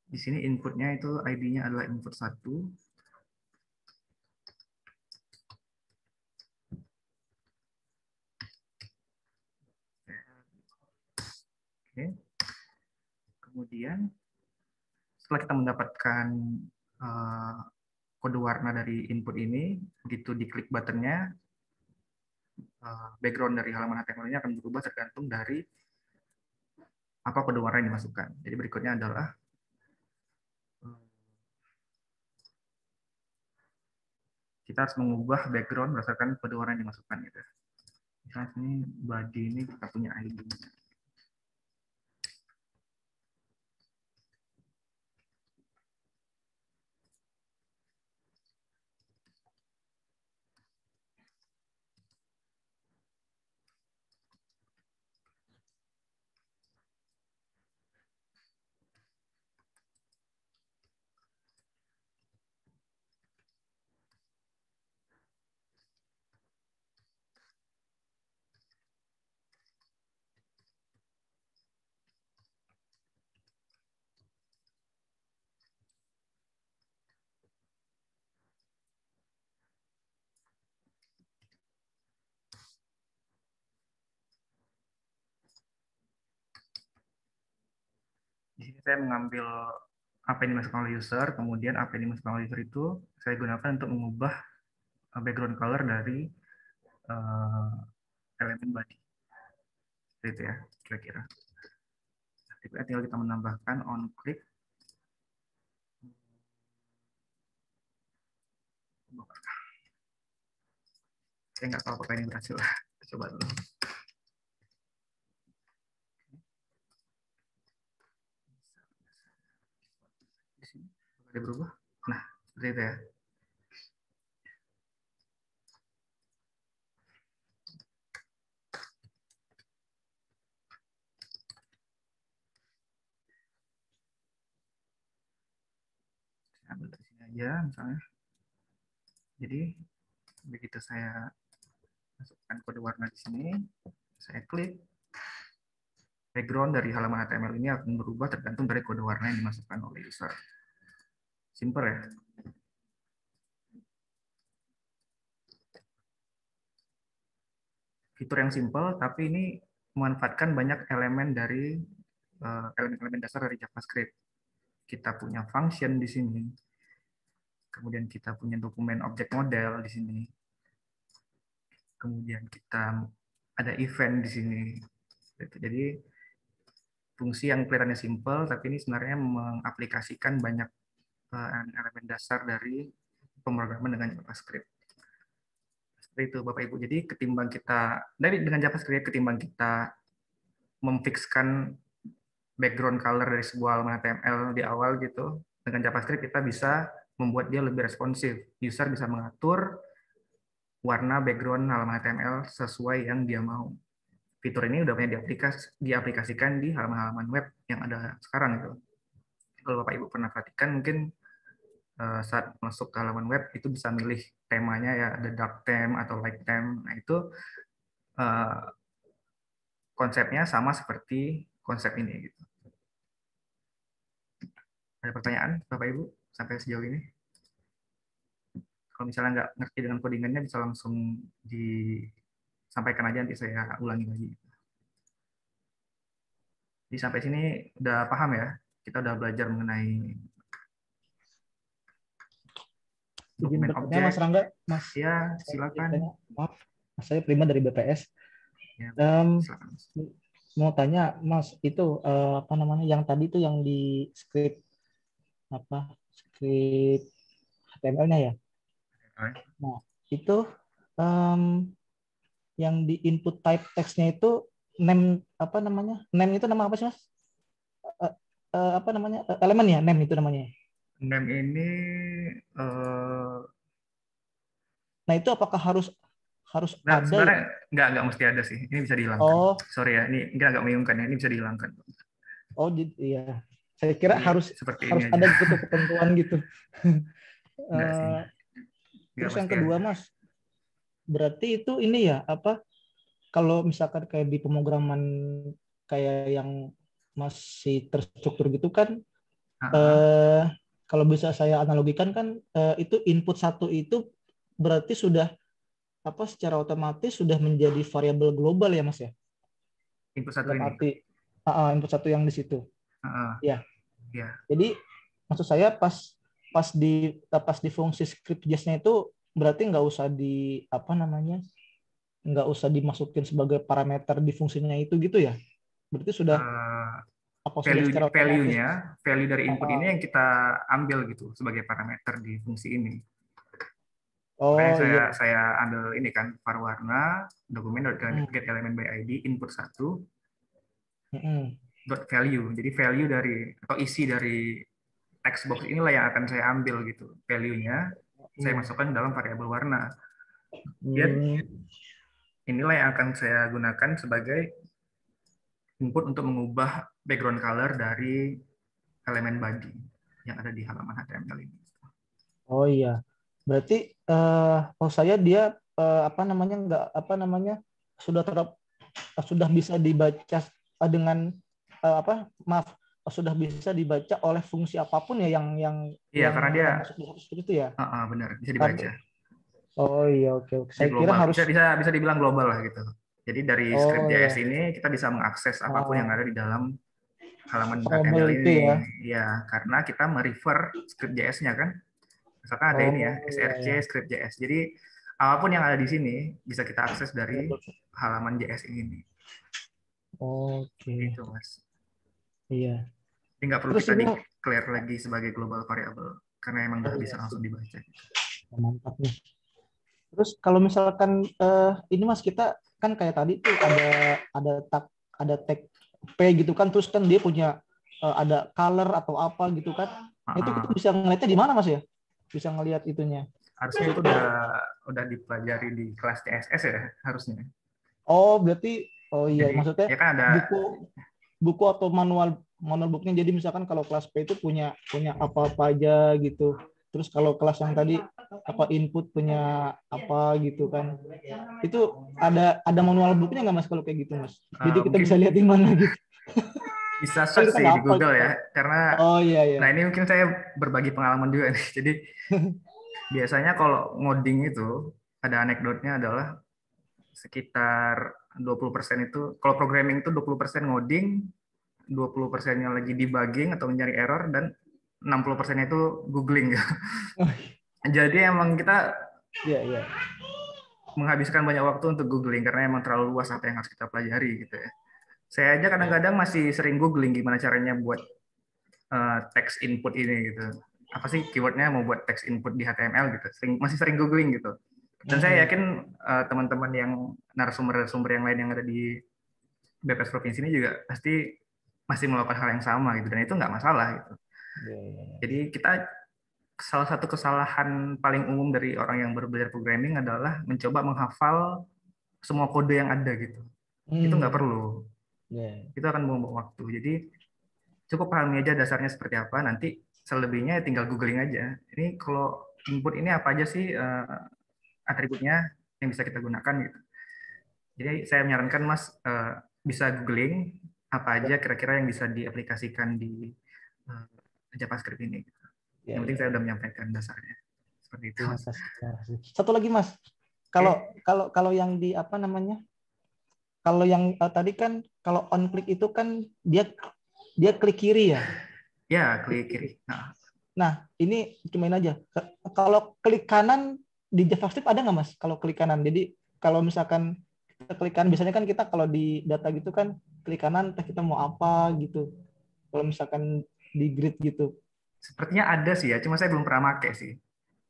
Di sini inputnya itu ID-nya adalah input 1. Oke. Kemudian setelah kita mendapatkan kode warna dari input ini, begitu diklik buttonnya, background dari halaman HTML ini akan berubah tergantung dari apa kode warna yang dimasukkan. Jadi berikutnya adalah kita harus mengubah background berdasarkan kode warna yang dimasukkan. Gitu. Misalnya sini body ini kita punya ID. Di sini saya mengambil apa yang dimasukkan oleh user, kemudian apa yang dimasukkan oleh user itu saya gunakan untuk mengubah background color dari elemen body. Seperti itu ya, kira-kira. Tinggal kita menambahkan on click. Saya nggak tahu apakah ini berhasil. Coba dulu. Di sini ada berubah. Nah, seperti itu ya. Saya ambil dari sini aja misalnya. Jadi begitu saya masukkan kode warna di sini, saya klik, background dari halaman HTML ini akan berubah tergantung dari kode warna yang dimasukkan oleh user. Simple ya. Fitur yang simple, tapi ini memanfaatkan banyak elemen dari elemen-elemen dasar dari JavaScript. Kita punya function di sini, kemudian kita punya dokumen object model di sini, kemudian kita ada event di sini. Jadi fungsi yang kelihatannya simple, tapi ini sebenarnya mengaplikasikan banyak elemen dasar dari pemrograman dengan JavaScript. Seperti itu Bapak Ibu. Jadi ketimbang kita dengan JavaScript, ketimbang kita memfixkan background color dari sebuah halaman HTML di awal gitu, dengan JavaScript kita bisa membuat dia lebih responsif. User bisa mengatur warna background halaman HTML sesuai yang dia mau. Fitur ini udah banyak diaplikasikan di halaman-halaman web yang ada sekarang itu. Kalau Bapak Ibu pernah perhatikan, mungkin saat masuk ke halaman web itu bisa milih temanya ya, ada dark theme atau light theme. Nah itu konsepnya sama seperti konsep ini. Gitu. Ada pertanyaan Bapak Ibu sampai sejauh ini? Kalau misalnya nggak ngerti dengan codingannya bisa langsung disampaikan aja, nanti saya ulangi lagi. Jadi sampai sini udah paham ya? Kita udah belajar mengenai dokumen objek. Mas Rangga, Mas. Ya, silakan. Maaf, saya Prima dari BPS. Ya, silakan. Mau tanya, Mas, itu apa namanya? Yang tadi itu yang di script HTML-nya ya? Nah, itu yang di input type text-nya itu name apa namanya? Name itu nama apa sih, Mas? Apa namanya? Elemen ya, name itu namanya. Name ini nah, itu apakah harus ada sebenarnya ya? nggak mesti ada sih. Ini bisa dihilangkan. Oh. Sorry ya, ini agak membingungkan ya. Ini bisa dihilangkan. Oh, iya. Saya kira Jadi, harus ada gitu ketentuan gitu. Enggak sih. Terus yang kedua, ada. Mas, berarti itu ini ya apa? Kalau misalkan kayak di pemrograman kayak yang masih terstruktur gitu kan, kalau bisa saya analogikan kan, itu input satu itu berarti sudah apa? Secara otomatis sudah menjadi variabel global ya, Mas ya? Input satu ini. Input satu yang di situ. Ya. Ya. Jadi maksud saya pas di fungsi script JS-nya itu berarti nggak usah nggak usah dimasukin sebagai parameter di fungsinya itu gitu ya? Berarti sudah value dari input ini yang kita ambil gitu sebagai parameter di fungsi ini. Makanya saya ambil ini kan var warna dokumen get element by id input 1 dot value. Jadi value dari atau isi dari text box inilah yang akan saya ambil gitu. Value-nya saya masukkan dalam variabel warna. Dan inilah yang akan saya gunakan sebagai input untuk mengubah background color dari elemen body yang ada di halaman HTML ini. Oh iya. Berarti saya dia sudah bisa dibaca dengan sudah bisa dibaca oleh fungsi apapun ya yang karena dia masuk itu ya. Benar, bisa dibaca. Oh iya, oke. Saya kira harus bisa dibilang global lah gitu. Jadi dari script JS ini kita bisa mengakses apapun yang ada di dalam halaman HTML ini. Ya, karena kita merefer script JS-nya kan. Misalkan ada ini ya, src script JS. Jadi apapun yang ada di sini bisa kita akses dari halaman JS ini. Oke. Itu, Mas. Iya. Jadi nggak perlu kita declare lagi sebagai global variable karena emang nggak bisa langsung dibaca. Mantap nih. Terus kalau misalkan ini Mas, kita kan kayak tadi tuh ada tag P gitu kan, terus kan dia punya ada color atau apa gitu kan. Itu bisa ngeliatnya di mana Mas ya? Bisa ngelihat itunya. Harusnya itu udah dipelajari di kelas CSS ya harusnya. Oh, berarti iya, Jadi, maksudnya ya kan ada buku atau manual booknya. Jadi misalkan kalau kelas P itu punya apa-apa aja gitu. Terus kalau kelas yang tadi apa input punya apa gitu kan. Itu ada manual booknya nggak Mas kalau kayak gitu Mas? Jadi kita mungkin bisa lihat di mana gitu. bisa Kan search kita sih nggak di hafal Google kita. ya, karena Oh iya iya. nah ini mungkin saya berbagi pengalaman juga nih. Jadi biasanya kalau ngoding itu ada anekdotnya adalah sekitar 20% itu, kalau programming itu 20% ngoding, 20%-nya lagi debugging atau mencari error, dan 60%-nya itu googling. Jadi emang kita Iya iya. menghabiskan banyak waktu untuk googling karena emang terlalu luas apa yang harus kita pelajari gitu ya. Saya aja kadang-kadang masih sering googling gimana caranya buat text input ini gitu. Apa sih keywordnya mau buat text input di HTML gitu. Masih sering googling gitu. Dan saya yakin teman-teman yang narasumber-narasumber yang lain yang ada di BPS Provinsi ini juga pasti masih melakukan hal yang sama gitu. Dan itu nggak masalah gitu. Jadi kita salah satu kesalahan paling umum dari orang yang baru belajar programming adalah mencoba menghafal semua kode yang ada gitu. Itu nggak perlu. Itu akan membuang waktu. Jadi cukup pahami aja dasarnya seperti apa, nanti selebihnya tinggal googling aja. Ini kalau input ini apa aja sih atributnya yang bisa kita gunakan gitu. Jadi saya menyarankan Mas bisa googling apa aja kira-kira yang bisa diaplikasikan di JavaScript ini. Yang penting saya sudah menyampaikan dasarnya. Seperti itu. Terima kasih. Satu lagi Mas, kalau yang di apa namanya? Kalau yang tadi kan kalau on click itu kan dia klik kiri ya. Ya, klik kiri. Nah, ini cumain aja. Kalau klik kanan di JavaScript ada nggak Mas? Kalau klik kanan. Jadi kalau misalkan kita klik kanan, biasanya kan kita kalau di data gitu kan klik kanan kita mau apa gitu. Kalau misalkan di grid gitu. Sepertinya ada sih ya, cuma saya belum pernah pakai sih.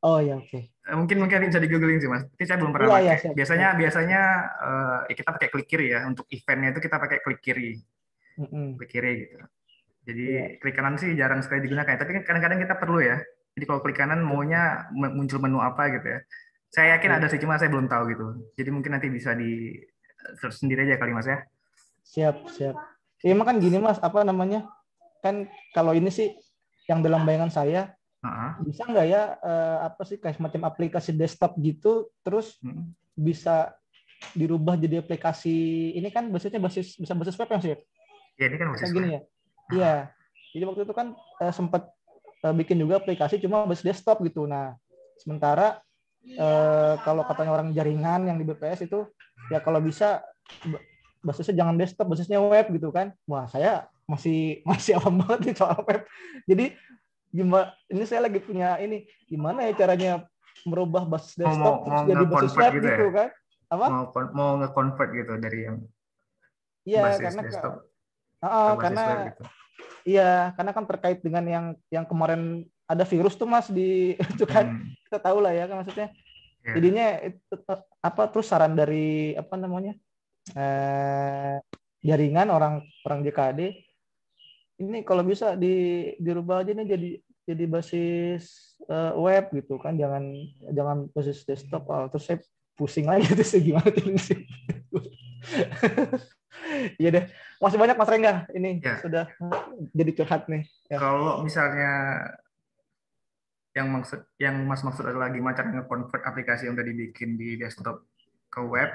Oh ya, oke. Mungkin bisa di googling sih Mas. Tapi saya belum pernah Iya, pakai. Biasanya kita pakai klik kiri ya. Untuk eventnya itu kita pakai klik kiri. Klik kiri gitu. Jadi klik kanan sih jarang sekali digunakan. Tapi kan kadang-kadang kita perlu ya. Jadi kalau klik kanan maunya muncul menu apa gitu ya. Saya yakin ada sih, cuma saya belum tahu gitu. Jadi mungkin nanti bisa di search sendiri aja kali Mas ya. Siap. Ya, emang kan gini Mas, apa namanya? Kan kalau ini sih yang dalam bayangan saya, bisa nggak ya apa sih kayak semacam aplikasi desktop gitu, terus bisa dirubah jadi aplikasi ini kan bisa basis web yang sih? Ya ini kan basis web. Gini ya. Iya. Jadi waktu itu kan sempat bikin juga aplikasi cuma basis desktop gitu. Nah, sementara kalau katanya orang jaringan yang di BPS itu ya kalau bisa basisnya jangan desktop, basisnya web gitu kan. Wah, saya masih awam banget nih soal web. Jadi ini saya lagi punya ini gimana ya caranya merubah basis desktop terus jadi basis web gitu ya? kan? Apa? Mau nge-convert gitu dari yang basis desktop ke basis web gitu. Iya, karena kan terkait dengan yang kemarin ada virus tuh Mas di itu kan kita tahu lah ya kan maksudnya. Jadinya itu, apa terus saran dari apa namanya jaringan orang JKD ini kalau bisa dirubah aja nih jadi basis web gitu kan, jangan basis desktop. Terus saya pusing lagi gitu sih gimana sih. Iya deh, masih banyak Mas Rengga ini sudah jadi curhat nih. Ya. Kalau misalnya yang Mas maksud adalah gimana cara nge-convert aplikasi yang udah dibikin di desktop ke web,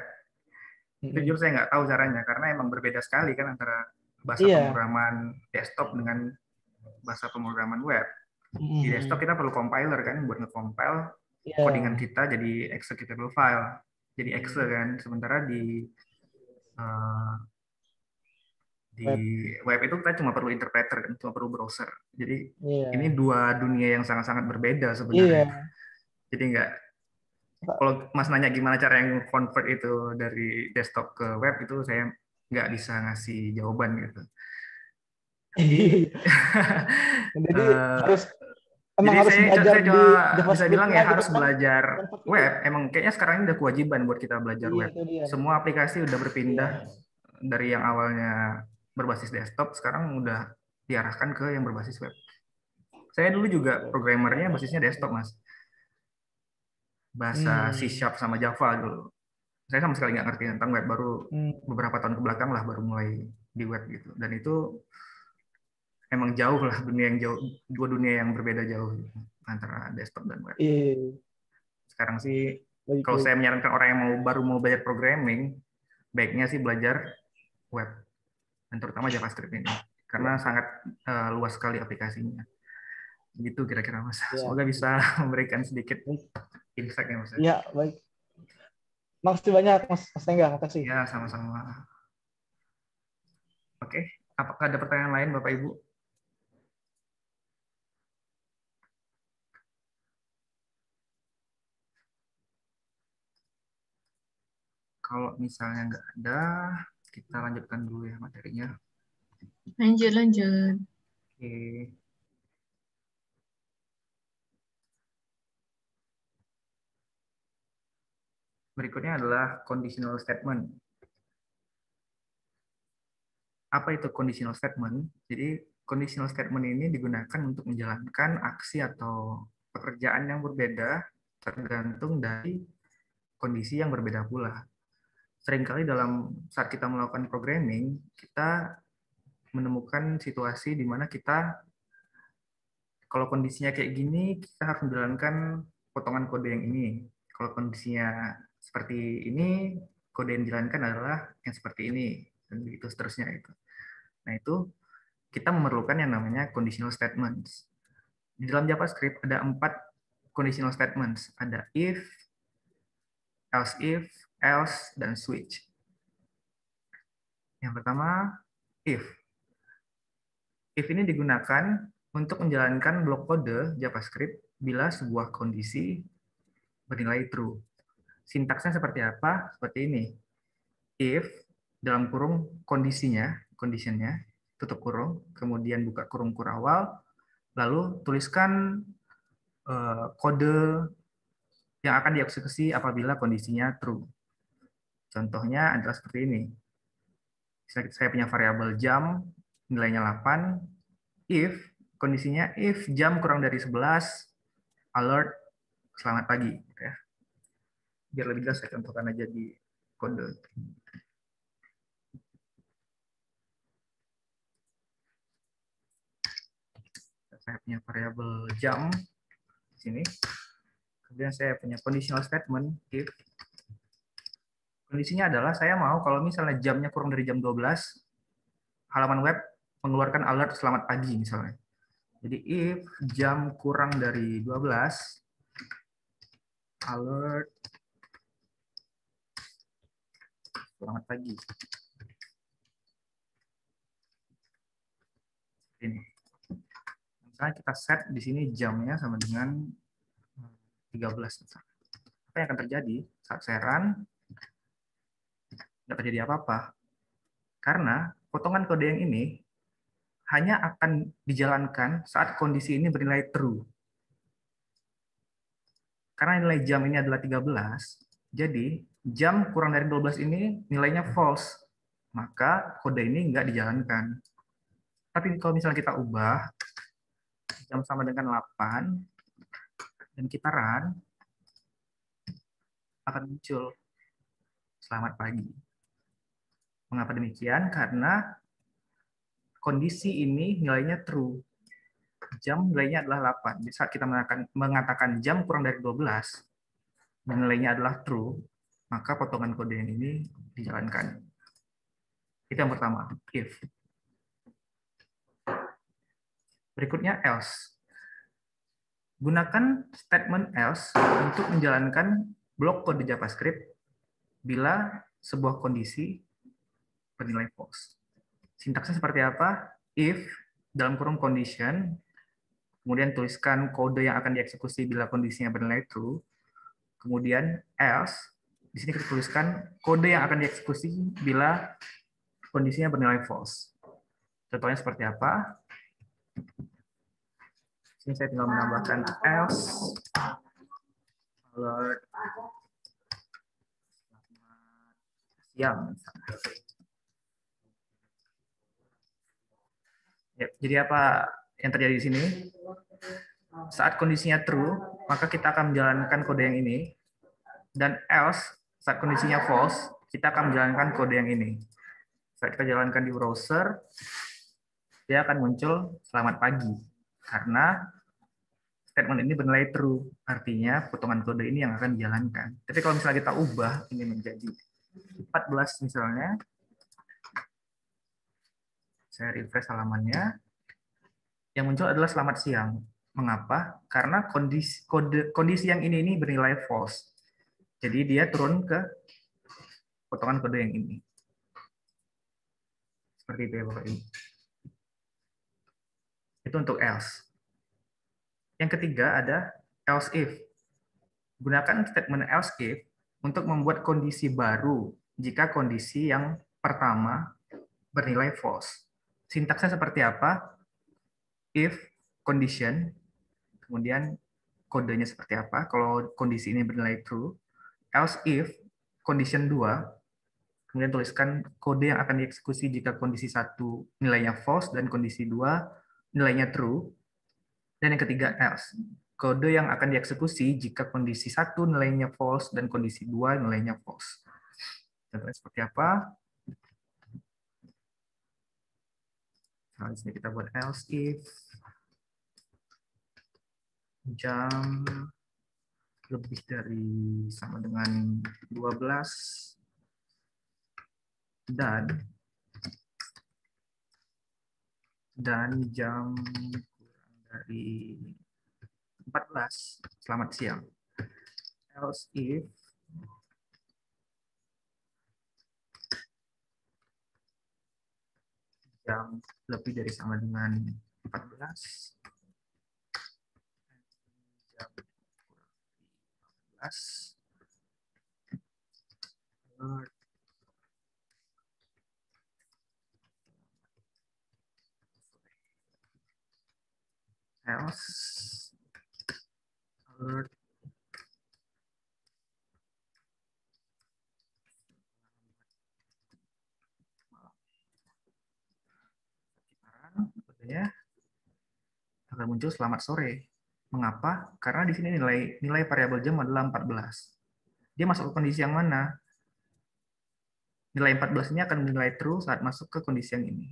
jujur saya nggak tahu caranya karena emang berbeda sekali kan antara bahasa pemrograman desktop dengan bahasa pemrograman web. Di desktop kita perlu compiler kan buat nge-compile codingan kita jadi executable file, jadi exe kan. Sementara di web itu kita cuma perlu interpreter kan, cuma perlu browser. Jadi ini dua dunia yang sangat-sangat berbeda sebenarnya. Jadi nggak, kalau Mas nanya gimana cara yang convert itu dari desktop ke web, itu saya nggak bisa ngasih jawaban gitu. Jadi harus emang Jadi harus belajar saya di cuma bisa bilang JavaScript-nya ya gitu harus kan. belajar web. Emang kayaknya sekarang ini udah kewajiban buat kita belajar Iya web. itu dia. Semua aplikasi udah berpindah Iya. dari yang awalnya berbasis desktop, sekarang udah diarahkan ke yang berbasis web. Saya dulu juga programmernya basisnya desktop, Mas. Bahasa C# Hmm. sama Java dulu. Saya sama sekali nggak ngerti tentang web, baru Hmm. beberapa tahun ke belakang lah baru mulai di web gitu. Dan itu emang jauh lah, dunia yang jauh, dua dunia yang berbeda jauh gitu, antara desktop dan web. Iya. Sekarang sih Baik kalau baik. saya menyarankan orang yang baru mau belajar programming, baiknya sih belajar web dan terutama JavaScript ini karena sangat luas sekali aplikasinya. Gitu kira-kira Mas. Iya. Semoga bisa memberikan sedikit Baik. insight ya Mas. Iya baik. Makasih banyak Mas Tengga, makasih. Ya, sama-sama. Oke, apakah ada pertanyaan lain Bapak Ibu? Kalau misalnya nggak ada, kita lanjutkan dulu ya materinya. Lanjut. Oke. Berikutnya adalah conditional statement. Apa itu conditional statement? Jadi conditional statement ini digunakan untuk menjalankan aksi atau pekerjaan yang berbeda tergantung dari kondisi yang berbeda pula. Seringkali dalam saat kita melakukan programming, kita menemukan situasi di mana kita kalau kondisinya kayak gini, kita harus menjalankan potongan kode yang ini. Kalau kondisinya seperti ini, kode yang dijalankan adalah yang seperti ini, dan begitu seterusnya itu. Nah itu kita memerlukan yang namanya conditional statements. Di dalam JavaScript ada 4 conditional statements. Ada if, else, dan switch. Yang pertama, if. If ini digunakan untuk menjalankan blok kode JavaScript bila sebuah kondisi bernilai true. Sintaksnya seperti apa? Seperti ini. If, dalam kurung kondisinya, conditionnya, tutup kurung, kemudian buka kurung kurawal, lalu tuliskan kode yang akan dieksekusi apabila kondisinya true. Contohnya adalah seperti ini. Saya punya variabel jam, nilainya 8. If, kondisinya if jam kurang dari 11, alert, selamat pagi. Biar lebih jelas saya contohkan aja di kode. Saya punya variabel jam di sini. Kemudian saya punya conditional statement if. Kondisinya adalah saya mau kalau misalnya jamnya kurang dari jam 12, halaman web mengeluarkan alert selamat pagi misalnya. Jadi if jam kurang dari 12, alert selamat pagi. Ini. Misalnya kita set di sini jamnya sama dengan 13 misalnya. Apa yang akan terjadi saat saya run? Nggak terjadi apa-apa. Karena potongan kode yang ini hanya akan dijalankan saat kondisi ini bernilai true. Karena nilai jam ini adalah 13, jadi jam kurang dari 12 ini nilainya false. Maka kode ini nggak dijalankan. Tapi kalau misalnya kita ubah, jam sama dengan 8, dan kita run, akan muncul selamat pagi. Mengapa demikian? Karena kondisi ini nilainya true. Jam nilainya adalah 8. Di saat kita mengatakan jam kurang dari 12, dan nilainya adalah true, maka potongan kode ini dijalankan. Itu yang pertama, if. Berikutnya else. Gunakan statement else untuk menjalankan blok kode JavaScript bila sebuah kondisi bernilai false. Sintaksnya seperti apa? If, dalam kurung condition, kemudian tuliskan kode yang akan dieksekusi bila kondisinya bernilai true, kemudian else, di sini kita tuliskan kode yang akan dieksekusi bila kondisinya bernilai false. Contohnya seperti apa? Sini saya tinggal menambahkan else alert siang. Ya, jadi apa yang terjadi di sini? Saat kondisinya true, maka kita akan menjalankan kode yang ini. Dan else, saat kondisinya false, kita akan menjalankan kode yang ini. Saat kita jalankan di browser, dia akan muncul selamat pagi. Karena statement ini bernilai true. Artinya potongan kode ini yang akan dijalankan. Tapi kalau misalnya kita ubah ini menjadi 14 misalnya, saya refresh halamannya, yang muncul adalah selamat siang. Mengapa? Karena kondisi yang ini bernilai false. Jadi dia turun ke potongan kode yang ini. Seperti itu ya Bapak Ibu. Itu untuk else. Yang ketiga ada else if. Gunakan statement else if untuk membuat kondisi baru jika kondisi yang pertama bernilai false. Sintaksnya seperti apa? If condition, kemudian kodenya seperti apa kalau kondisi ini bernilai true. Else if condition 2, kemudian tuliskan kode yang akan dieksekusi jika kondisi 1 nilainya false dan kondisi 2 nilainya true. Dan yang ketiga else, kode yang akan dieksekusi jika kondisi 1 nilainya false dan kondisi 2 nilainya false. Contohnya seperti apa? Nah, di sini kita buat else if jam lebih dari sama dengan 12 dan jam kurang dari 14. Selamat siang. Else if jam lebih dari sama dengan 14. Jam kurang dari 14. Else alert ya akan muncul selamat sore. Mengapa? Karena di sini nilai variabel jam adalah 14. Dia masuk ke kondisi yang mana? Nilai 14 ini akan menilai true saat masuk ke kondisi yang ini.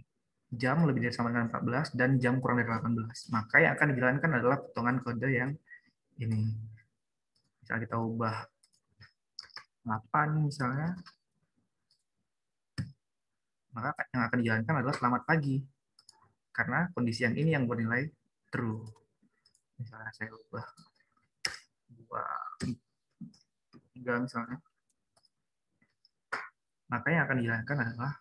Jam lebih dari sama dengan 14 dan jam kurang dari 18. Maka yang akan dijalankan adalah potongan kode yang ini. Misalnya kita ubah 8 misalnya. Maka yang akan dijalankan adalah selamat pagi. Karena kondisi yang ini yang bernilai true. Misalnya saya ubah 3 misalnya. Maka yang akan dijalankan adalah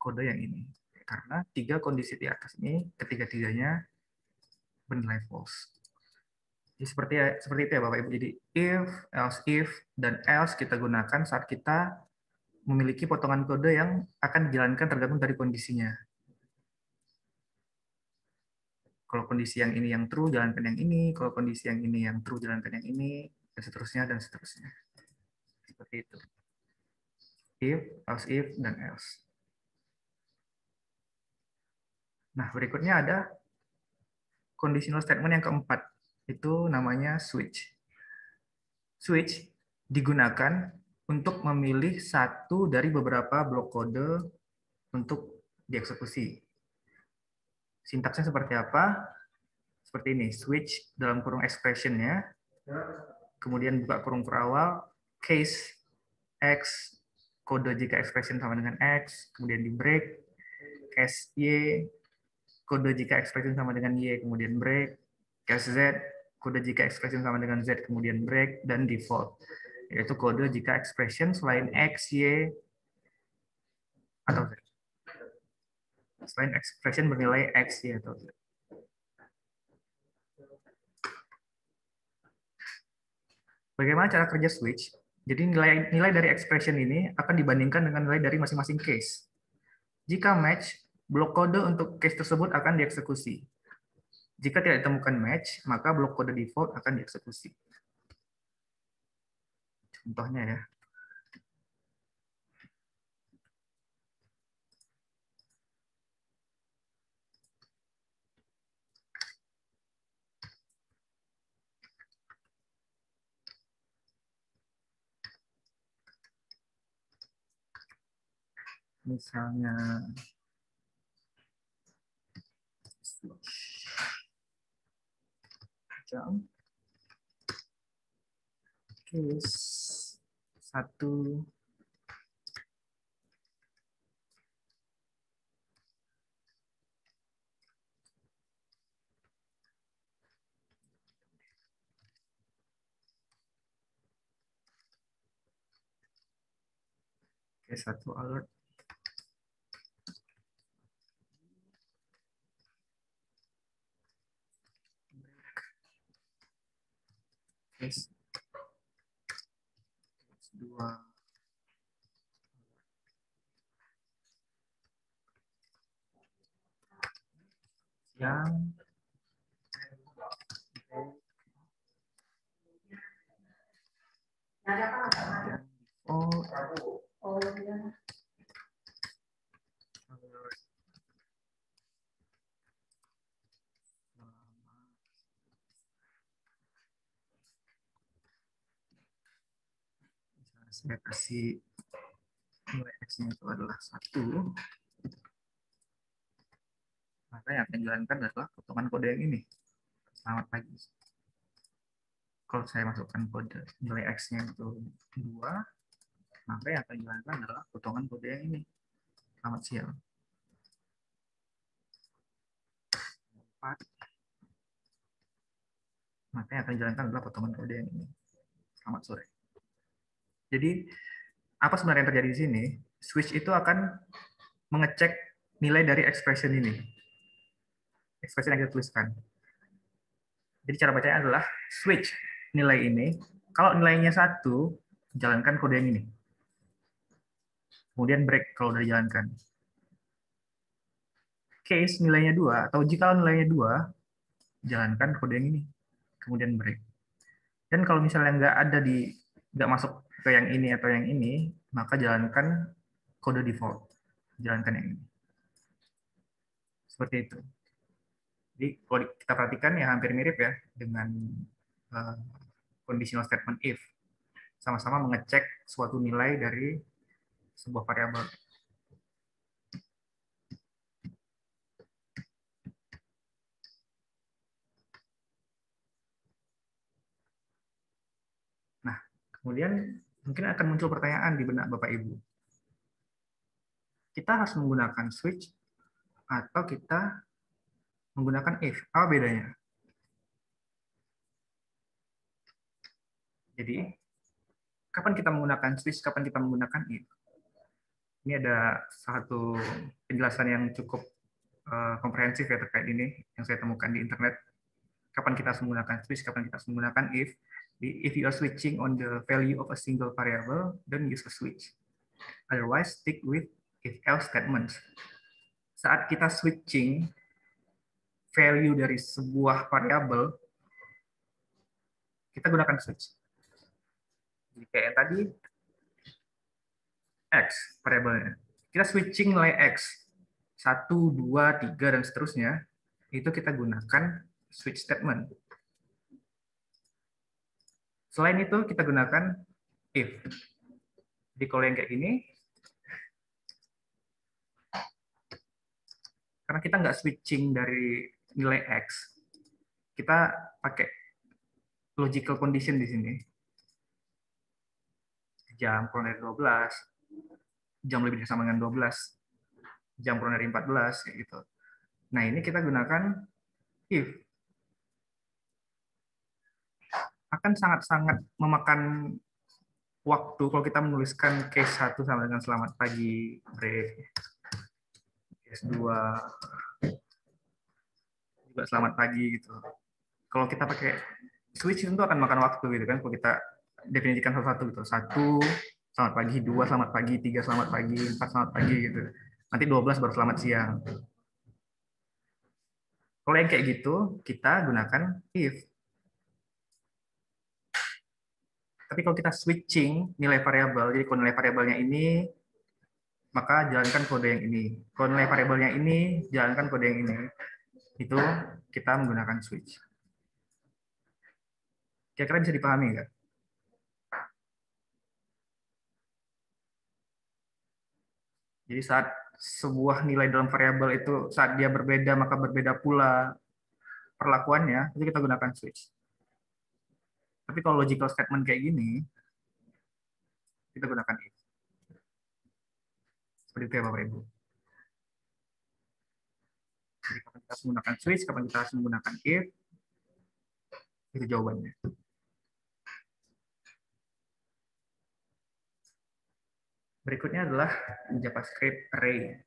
kode yang ini. Karena 3 kondisi di atas ini ketiga-tiganya bernilai false. Jadi seperti itu ya Bapak Ibu. Jadi if, dan else kita gunakan saat kita memiliki potongan kode yang akan dijalankan tergantung dari kondisinya. Kalau kondisi yang ini yang true, jalankan yang ini. Kalau kondisi yang ini yang true, jalankan yang ini. Dan seterusnya, dan seterusnya. Seperti itu. If, else if, dan else. Nah, berikutnya ada conditional statement yang keempat. Itu namanya switch. Switch digunakan untuk memilih satu dari beberapa blok kode untuk dieksekusi. Sintaksnya seperti apa? Seperti ini, switch dalam kurung expression-nya, kemudian buka kurung awal, case X, kode jika expression sama dengan X, kemudian di break, case Y, kode jika expression sama dengan Y, kemudian break, case Z, kode jika expression sama dengan Z, kemudian break, dan default, yaitu kode jika expression selain X, Y, atau Z. Selain expression bernilai X, Y, atau Z. Bagaimana cara kerja switch? Jadi nilai dari expression ini akan dibandingkan dengan nilai dari masing-masing case. Jika match, blok kode untuk case tersebut akan dieksekusi. Jika tidak ditemukan match, maka blok kode default akan dieksekusi. Contohnya ya. Misalnya jam case 1 case 1 alert case 2 yang saya kasih nilai X-nya itu adalah 1, maka yang akan dijalankan adalah potongan kode yang ini. Selamat pagi. Kalau saya masukkan kode nilai X-nya itu 2, maka yang akan dijalankan adalah potongan kode yang ini. Selamat siang. 4, maka yang akan dijalankan adalah potongan kode yang ini. Selamat sore. Jadi, apa sebenarnya yang terjadi di sini? Switch itu akan mengecek nilai dari expression ini. Expression yang kita tuliskan. Jadi cara bacanya adalah switch nilai ini. Kalau nilainya 1, jalankan kode yang ini. Kemudian break kalau udah dijalankan. Case nilainya 2, atau jika nilainya 2, jalankan kode yang ini. Kemudian break. Dan kalau misalnya nggak masuk ke yang ini atau yang ini, maka jalankan kode default. Jalankan yang ini. Seperti itu. Jadi kalau kita perhatikan ya hampir mirip ya dengan conditional statement if. Sama-sama mengecek suatu nilai dari sebuah variabel. Nah, kemudian mungkin akan muncul pertanyaan di benak Bapak Ibu. Kita harus menggunakan switch atau kita menggunakan if. Apa bedanya? Jadi, kapan kita menggunakan switch, kapan kita menggunakan if? Ini ada satu penjelasan yang cukup komprehensif ya terkait ini, yang saya temukan di internet. Kapan kita harus menggunakan switch, kapan kita harus menggunakan if. If you are switching on the value of a single variable, then use a switch. Otherwise, stick with if-else statements. Saat kita switching value dari sebuah variabel, kita gunakan switch. Jadi kayak tadi, X variabelnya. Kita switching nilai X. 1, 2, 3, dan seterusnya. Itu kita gunakan switch statement. Selain itu, kita gunakan if. Jadi kalau yang kayak gini, karena kita nggak switching dari nilai X, kita pakai logical condition di sini. Jam kurang dari 12, jam lebih dari sama dengan 12, jam kurang dari 14, kayak gitu. Nah, ini kita gunakan if. Akan sangat-sangat memakan waktu kalau kita menuliskan case 1 sama dengan selamat pagi, break. Case 2 juga selamat pagi gitu. Kalau kita pakai switch itu akan makan waktu gitu kan, kalau kita definisikan satu-satu gitu. 1 selamat pagi, 2 selamat pagi, 3 selamat pagi, 4 selamat pagi gitu. Nanti 12 baru selamat siang. Kalau yang kayak gitu, kita gunakan if. Tapi kalau kita switching nilai variabel, jadi kalau nilai variabelnya ini, maka jalankan kode yang ini. Kalau nilai variabelnya ini, jalankan kode yang ini. Itu kita menggunakan switch. Kira-kira bisa dipahami nggak? Jadi saat sebuah nilai dalam variabel itu, saat dia berbeda, maka berbeda pula perlakuannya, itu kita gunakan switch. Tapi kalau logical statement kayak gini, kita gunakan if. Seperti itu ya Bapak Ibu. Jadi kapan kita harus menggunakan switch, kapan kita harus menggunakan if, itu jawabannya. Berikutnya adalah JavaScript array.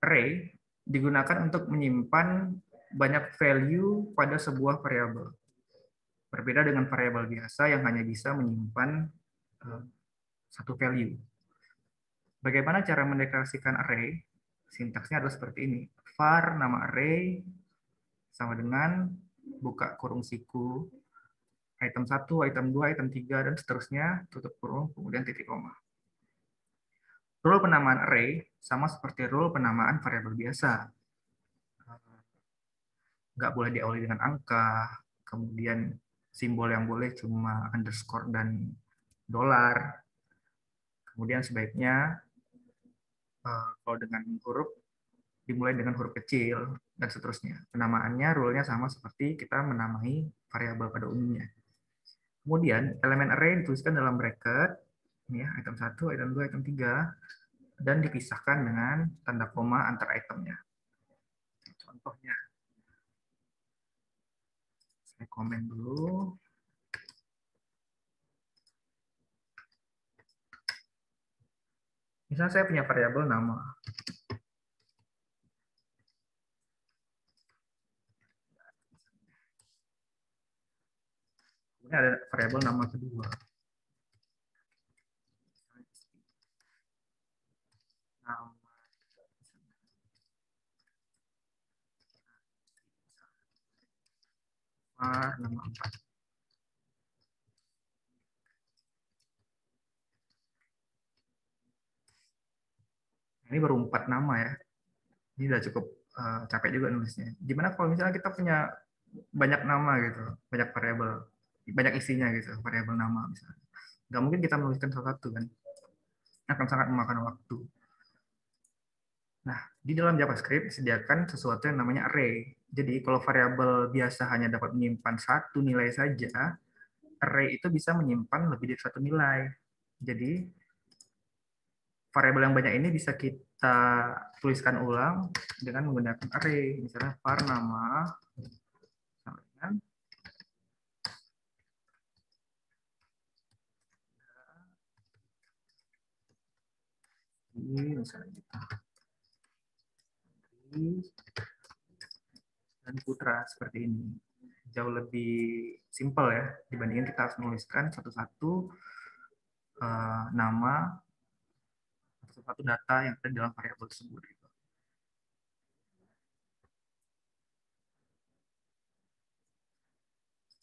Array digunakan untuk menyimpan banyak value pada sebuah variabel. Berbeda dengan variabel biasa yang hanya bisa menyimpan satu value. Bagaimana cara mendeklarasikan array? Sintaksnya adalah seperti ini. Var nama array sama dengan buka kurung siku item 1, item 2, item 3, dan seterusnya, tutup kurung, kemudian titik koma. Rule penamaan array sama seperti rule penamaan variabel biasa. Nggak boleh diawali dengan angka, kemudian simbol yang boleh cuma underscore dan dolar. Kemudian sebaiknya kalau dengan huruf, dimulai dengan huruf kecil, dan seterusnya. Penamaannya, rule-nya sama seperti kita menamai variabel pada umumnya. Kemudian elemen array dituliskan dalam bracket, ini ya, item 1, item 2, item 3, dan dipisahkan dengan tanda koma antar itemnya. Contohnya, saya komen dulu. Misalnya saya punya variabel nama. Ini ada variabel nama kedua. Nama. Nama 4. Ini baru 4 nama ya. Ini udah cukup capek juga nulisnya. Gimana kalau misalnya kita punya banyak nama gitu, banyak variabel, banyak isinya gitu, variabel nama misalnya. Nggak mungkin kita menuliskan satu-satu kan. Akan sangat memakan waktu. Nah, di dalam JavaScript sediakan sesuatu yang namanya array. Jadi kalau variabel biasa hanya dapat menyimpan satu nilai saja, array itu bisa menyimpan lebih dari satu nilai. Jadi variabel yang banyak ini bisa kita tuliskan ulang dengan menggunakan array. Misalnya var nama sama dengan ini misalnya gitu. Dan putra seperti ini. Jauh lebih simpel ya dibandingin kita harus menuliskan satu-satu nama atau satu data yang ada dalam variabel tersebut.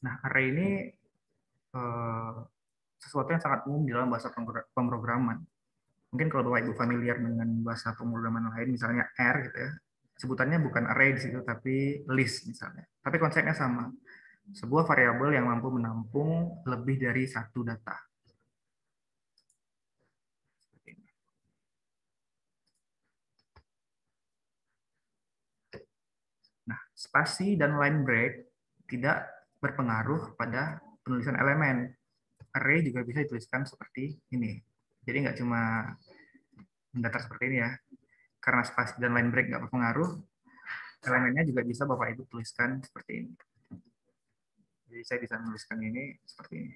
Nah, array ini sesuatu yang sangat umum di dalam bahasa pemrograman. Mungkin kalau Bapak Ibu familiar dengan bahasa pemrograman lain, misalnya R gitu ya, sebutannya bukan array di situ, tapi list misalnya. Tapi konsepnya sama. Sebuah variabel yang mampu menampung lebih dari satu data. Nah, spasi dan line break tidak berpengaruh pada penulisan elemen. Array juga bisa dituliskan seperti ini. Jadi nggak cuma mendatar seperti ini ya. Karena spasi dan line break nggak berpengaruh, elemennya juga bisa Bapak Ibu tuliskan seperti ini. Jadi saya bisa menuliskan ini seperti ini.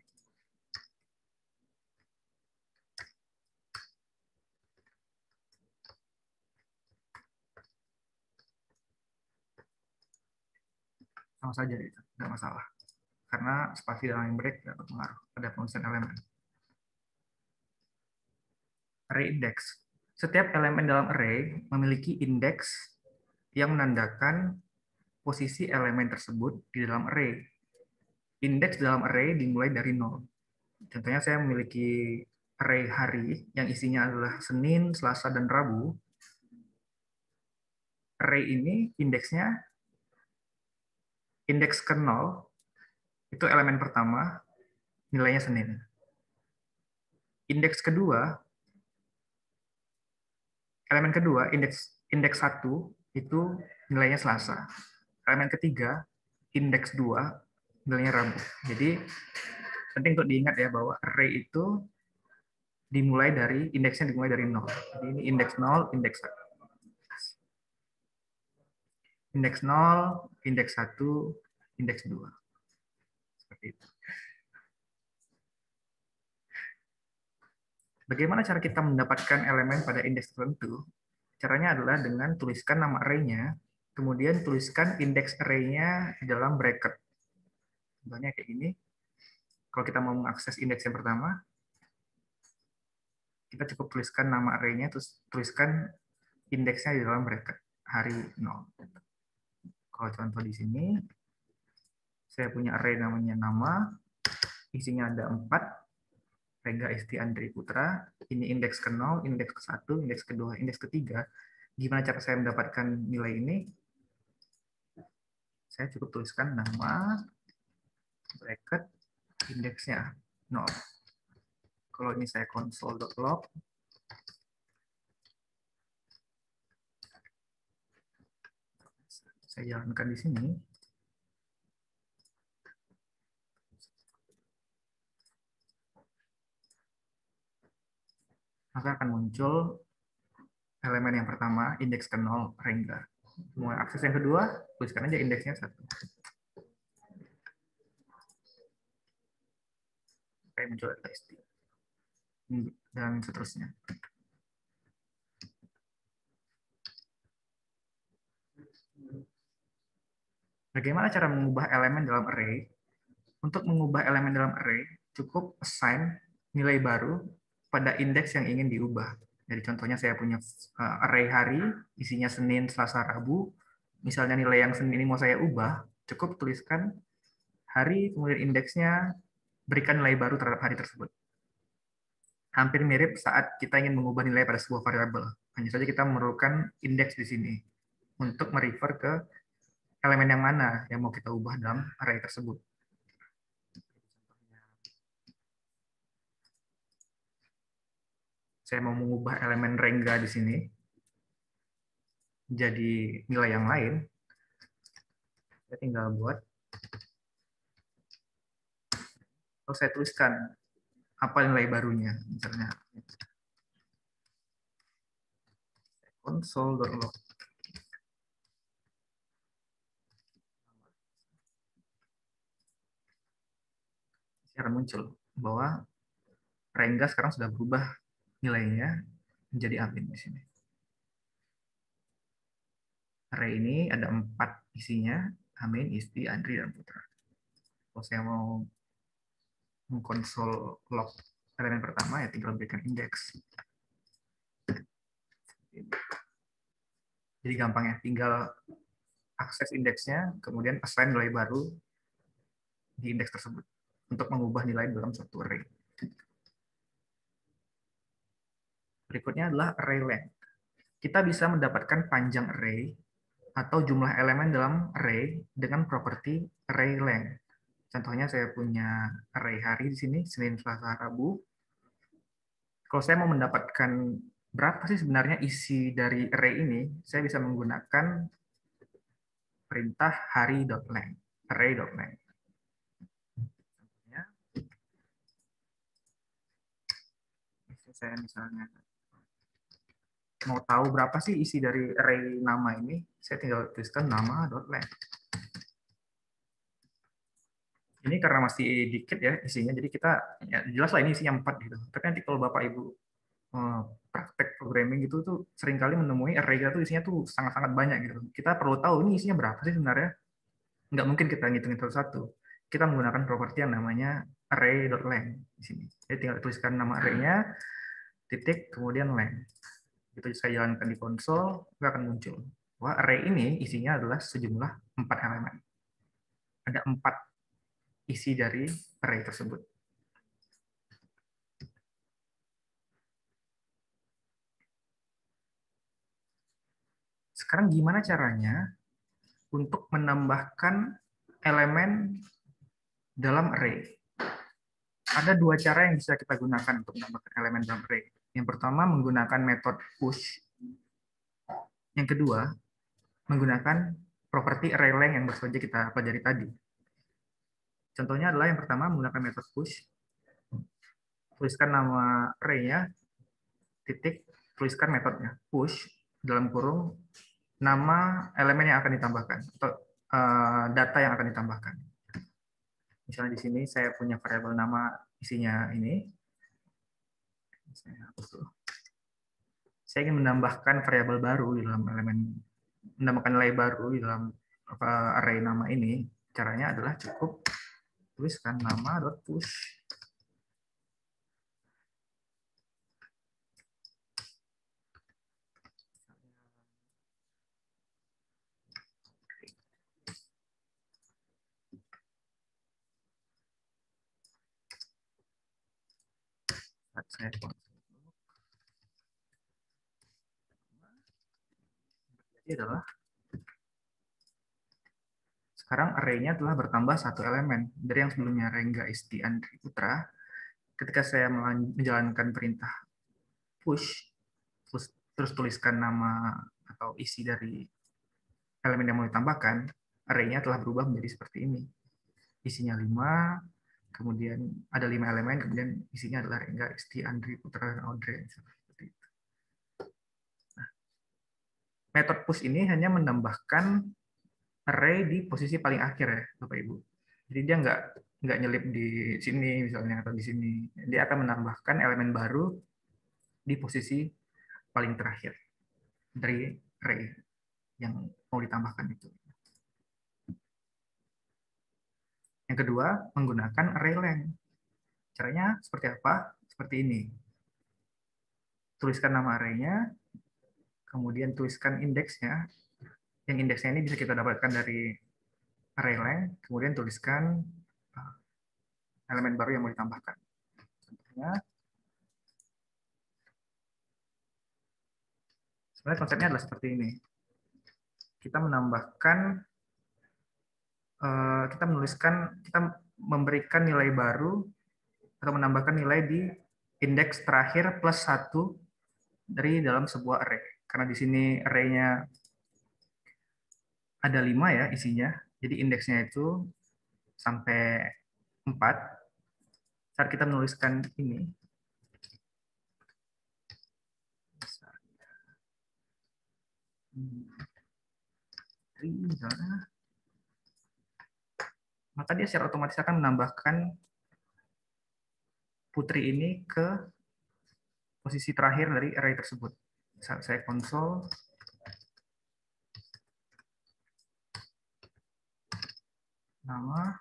Sama saja itu, tidak masalah. Karena spasi dan line break tidak berpengaruh pada penulisan elemen. Array index. Setiap elemen dalam array memiliki indeks yang menandakan posisi elemen tersebut di dalam array. Indeks dalam array dimulai dari 0. Contohnya saya memiliki array hari yang isinya adalah Senin, Selasa, dan Rabu. Array ini indeksnya, indeks ke 0, itu elemen pertama, nilainya Senin. Indeks kedua, elemen kedua, indeks 1, itu nilainya Selasa. Elemen ketiga, indeks 2, nilainya Rabu. Jadi penting untuk diingat ya bahwa array itu dimulai dari indeksnya dimulai dari 0. Jadi ini indeks 0, indeks 1. Indeks 0, indeks 1, indeks 2. Seperti itu. Bagaimana cara kita mendapatkan elemen pada indeks tertentu? Caranya adalah dengan tuliskan nama array-nya, kemudian tuliskan indeks array-nya di dalam bracket. Contohnya kayak gini. Kalau kita mau mengakses indeks yang pertama, kita cukup tuliskan nama array-nya, terus tuliskan indeksnya di dalam bracket, hari 0. Kalau contoh di sini, saya punya array namanya nama, isinya ada 4, Rega Esti Andri Putra, ini indeks ke 0, indeks ke 1, indeks kedua, indeks ketiga. Gimana cara saya mendapatkan nilai ini? Saya cukup tuliskan nama, bracket, indeksnya 0. Kalau ini saya console.log, saya jalankan di sini. Maka akan muncul elemen yang pertama, indeks ke 0, Rengga. Mau akses yang kedua, tuliskan aja indeksnya 1. Kayak muncul test. Dan seterusnya. Bagaimana cara mengubah elemen dalam array? Untuk mengubah elemen dalam array, cukup assign nilai baru pada indeks yang ingin diubah. Jadi contohnya saya punya array hari, isinya Senin, Selasa, Rabu. Misalnya nilai yang Senin ini mau saya ubah, cukup tuliskan hari, kemudian indeksnya, berikan nilai baru terhadap hari tersebut. Hampir mirip saat kita ingin mengubah nilai pada sebuah variabel. Hanya saja kita memerlukan indeks di sini untuk merefer ke elemen yang mana yang mau kita ubah dalam array tersebut. Saya mau mengubah elemen Rengga di sini jadi nilai yang lain. Saya tinggal buat. Lalu saya tuliskan apa nilai barunya, misalnya console.log. Sekarang muncul bahwa Rengga sekarang sudah berubah nilainya menjadi admin di sini. Array ini ada 4 isinya, Amin, Isti, Andri, dan Putra. Kalau saya mau mengkonsol log elemen pertama, ya tinggal berikan indeks. Jadi gampang ya, tinggal akses indeksnya, kemudian assign nilai baru di indeks tersebut untuk mengubah nilai dalam suatu array. Berikutnya adalah array length. Kita bisa mendapatkan panjang array atau jumlah elemen dalam array dengan properti array length. Contohnya saya punya array hari di sini, Senin, Selasa, Rabu. Kalau saya mau mendapatkan berapa sih sebenarnya isi dari array ini, saya bisa menggunakan perintah hari.length, array.length. Saya misalnya mau tahu berapa sih isi dari array nama ini, saya tinggal tuliskan nama.length. Ini karena masih dikit ya isinya, jadi kita ya jelas lah ini isinya 4 gitu. Tapi nanti kalau Bapak Ibu praktek programming gitu tuh seringkali menemui array itu isinya tuh sangat-sangat banyak gitu. Kita perlu tahu ini isinya berapa sih sebenarnya. Nggak mungkin kita ngitungin satu-satu. Kita menggunakan properti yang namanya array.length di sini. Jadi tinggal tuliskan nama array-nya, titik, kemudian length. Itu saya jalankan di konsol, nggak akan muncul. bahwa array ini isinya adalah sejumlah 4 elemen. Ada 4 isi dari array tersebut. Sekarang gimana caranya untuk menambahkan elemen dalam array? Ada 2 cara yang bisa kita gunakan untuk menambahkan elemen dalam array. Yang pertama menggunakan metode push. Yang kedua menggunakan properti array length yang baru saja kita pelajari tadi. Contohnya adalah yang pertama menggunakan metode push. Tuliskan nama array-nya, titik, tuliskan metodenya push dalam kurung nama elemen yang akan ditambahkan atau data yang akan ditambahkan. Misalnya di sini saya punya variabel nama isinya ini. Saya ingin menambahkan variabel baru di dalam elemen, menambahkan nilai baru di dalam array nama ini. Caranya adalah cukup tuliskan nama.push. Saya adalah sekarang array-nya telah bertambah 1 elemen dari yang sebelumnya Rengga Isti Andri Putra. Ketika saya menjalankan perintah push, terus tuliskan nama atau isi dari elemen yang mau ditambahkan, array-nya telah berubah menjadi seperti ini. Isinya 5, kemudian ada 5 elemen, kemudian isinya adalah Rengga Isti Andri Putra dan Audrey. Metode push ini hanya menambahkan array di posisi paling akhir ya, Bapak Ibu. Jadi dia nggak nyelip di sini misalnya atau di sini. Dia akan menambahkan elemen baru di posisi paling terakhir dari array yang mau ditambahkan itu. Yang kedua, menggunakan array length. Caranya seperti apa? Seperti ini. Tuliskan nama array-nya, kemudian tuliskan indeksnya. Yang indeksnya ini bisa kita dapatkan dari array length, kemudian tuliskan elemen baru yang mau ditambahkan. Contohnya, sebenarnya konsepnya adalah seperti ini. Kita menambahkan, kita memberikan nilai baru atau menambahkan nilai di indeks terakhir plus 1 dari dalam sebuah array. Karena di sini array-nya ada 5 ya isinya, jadi indeksnya itu sampai 4. Saat kita menuliskan ini, maka dia secara otomatis akan menambahkan putri ini ke posisi terakhir dari array tersebut. Saat saya konsol, nama,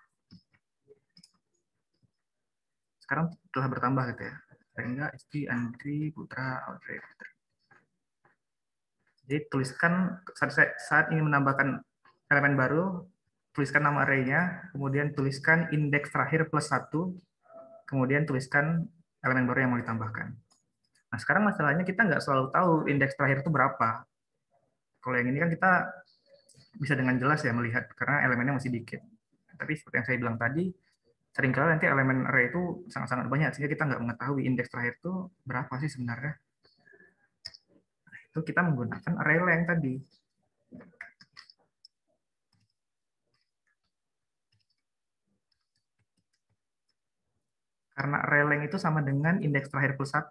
sekarang telah bertambah gitu ya. Rengga, Isti, Andri, Putra, Audrey. Jadi tuliskan, saat ini menambahkan elemen baru, tuliskan nama array-nya, kemudian tuliskan indeks terakhir plus 1, kemudian tuliskan elemen baru yang mau ditambahkan. Nah, sekarang masalahnya kita nggak selalu tahu indeks terakhir itu berapa. Kalau yang ini kan kita bisa dengan jelas ya melihat, karena elemennya masih dikit. Tapi seperti yang saya bilang tadi, seringkali nanti elemen array itu sangat-sangat banyak, sehingga kita nggak mengetahui indeks terakhir itu berapa sih sebenarnya. Nah, itu kita menggunakan array length tadi. Karena array length itu sama dengan indeks terakhir plus 1,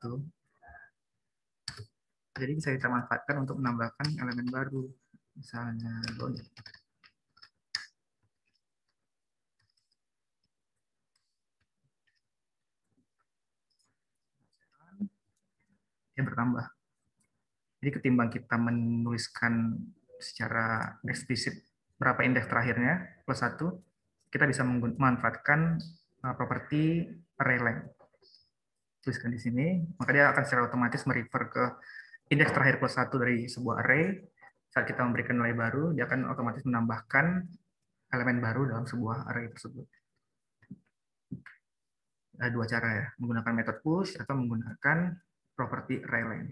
jadi bisa kita manfaatkan untuk menambahkan elemen baru. Misalnya load. Dia bertambah. Jadi ketimbang kita menuliskan secara eksplisit berapa indeks terakhirnya plus 1, kita bisa memanfaatkan properti array length. Tuliskan di sini, maka dia akan secara otomatis merefer ke indeks terakhir plus 1 dari sebuah array. saat kita memberikan nilai baru, dia akan otomatis menambahkan elemen baru dalam sebuah array tersebut. Ada dua cara ya, menggunakan metode push atau menggunakan properti array lain.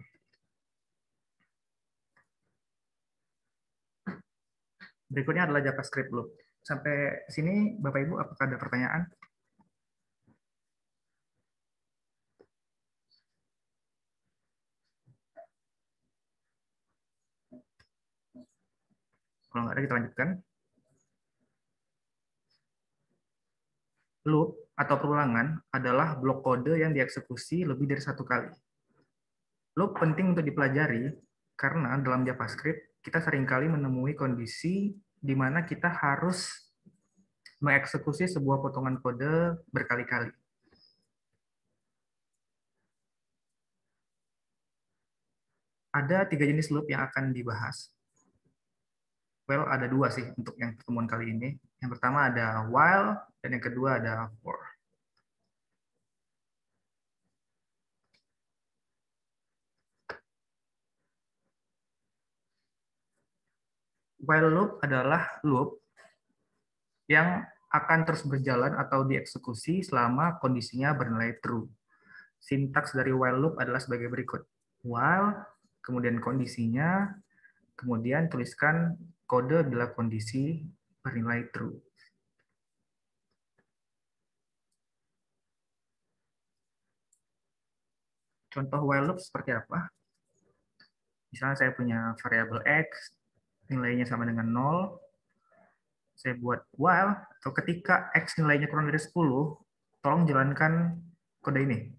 Berikutnya adalah JavaScript loop. Sampai sini, Bapak Ibu, apakah ada pertanyaan? Kalau nggak ada, kita lanjutkan. Loop atau perulangan adalah blok kode yang dieksekusi lebih dari satu kali. Loop penting untuk dipelajari karena dalam JavaScript kita seringkali menemui kondisi di mana kita harus mengeksekusi sebuah potongan kode berkali-kali. Ada 3 jenis loop yang akan dibahas. Well, ada 2 sih untuk yang pertemuan kali ini. Yang pertama ada while, dan yang kedua ada for. While loop adalah loop yang akan terus berjalan atau dieksekusi selama kondisinya bernilai true. Sintaks dari while loop adalah sebagai berikut. While, kemudian kondisinya, kemudian tuliskan kode bila kondisi bernilai true. Contoh while loop seperti apa? Misalnya saya punya variabel X, nilainya sama dengan 0. Saya buat while, atau ketika X nilainya kurang dari 10, tolong jalankan kode ini,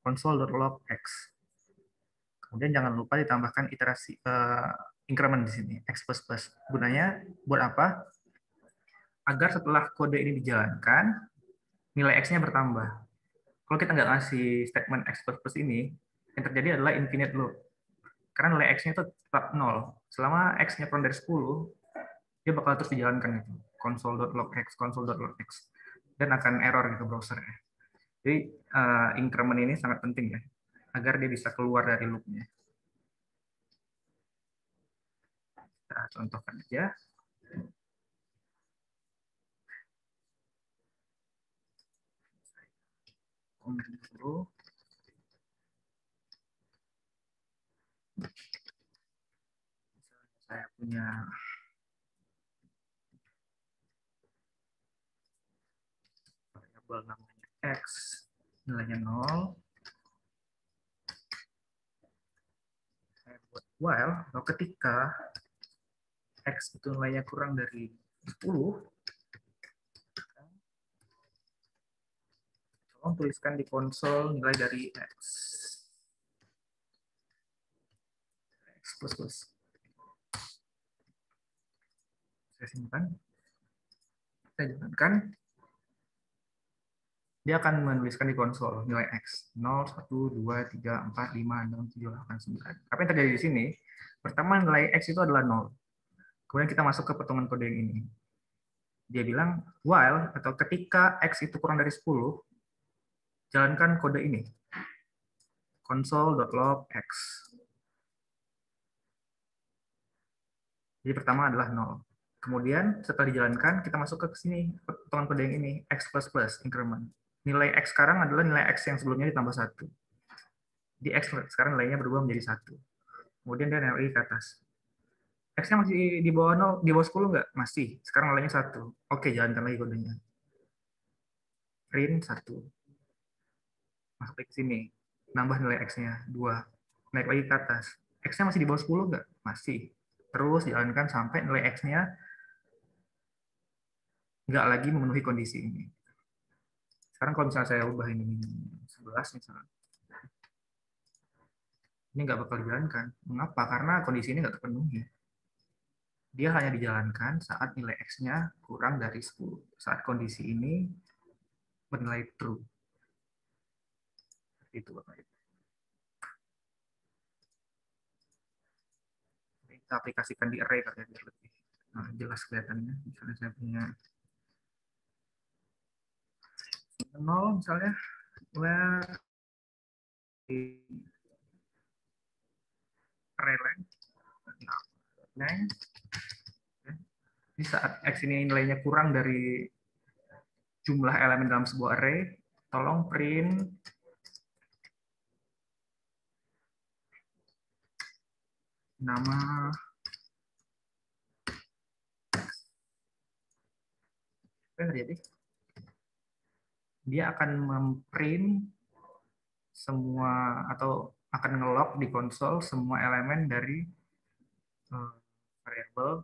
console.log X. Kemudian jangan lupa ditambahkan iterasi increment di sini, X++. Gunanya buat apa? Agar setelah kode ini dijalankan, nilai X-nya bertambah. Kalau kita nggak ngasih statement X++ ini, yang terjadi adalah infinite loop. Karena nilai X-nya itu tetap 0. Selama X-nya kurang dari 10, dia bakal terus dijalankan itu, console.log X, dan akan error gitu browsernya. Jadi increment ini sangat penting ya, agar dia bisa keluar dari loop-nya. Kita contohkan aja. Komen dulu. Saya punya variabel namanya X, nilainya 0. Saya buat while, atau ketika X itu nilainya kurang dari 10, tolong tuliskan di konsol nilai dari X. X++. Saya simpan. Saya jalankan. Dia akan menuliskan di konsol nilai X. 0, 1, 2, 3, 4, 5, 6, 7, 8, 9. Apa yang terjadi di sini? Pertama, nilai X itu adalah 0. Kemudian kita masuk ke potongan kode yang ini. Dia bilang, while, atau ketika X itu kurang dari 10, jalankan kode ini. Console.log X. Jadi pertama adalah 0. Kemudian setelah dijalankan, kita masuk ke sini, potongan kode yang ini, X++, increment. Nilai X sekarang adalah nilai X yang sebelumnya ditambah 1. Di X sekarang nilainya berubah menjadi 1. Kemudian dia naik lagi ke atas. X-nya masih di bawah 0, di bawah 10 nggak? Masih. Sekarang nilainya 1. Oke, jalankan lagi kodenya. Print 1. Masuk lagi ke sini. Nambah nilai X-nya 2. Naik lagi ke atas. X-nya masih di bawah 10 nggak? Masih. Terus jalankan sampai nilai X-nya nggak lagi memenuhi kondisi ini. Sekarang kalau misalnya saya ubah ini 11 misalnya, ini nggak bakal dijalankan. Mengapa? Karena kondisi ini nggak terpenuhi. Dia hanya dijalankan saat nilai X-nya kurang dari 10. Saat kondisi ini bernilai true. Itu Bapak Ibu. Kita aplikasikan di array biar lebih jelas kelihatannya. Misalnya saya punya 0 misalnya, where di array length, 9. Di saat X ini nilainya kurang dari jumlah elemen dalam sebuah array, tolong print nama apa yang terjadi? Dia akan memprint semua atau akan nge-log di konsol semua elemen dari variabel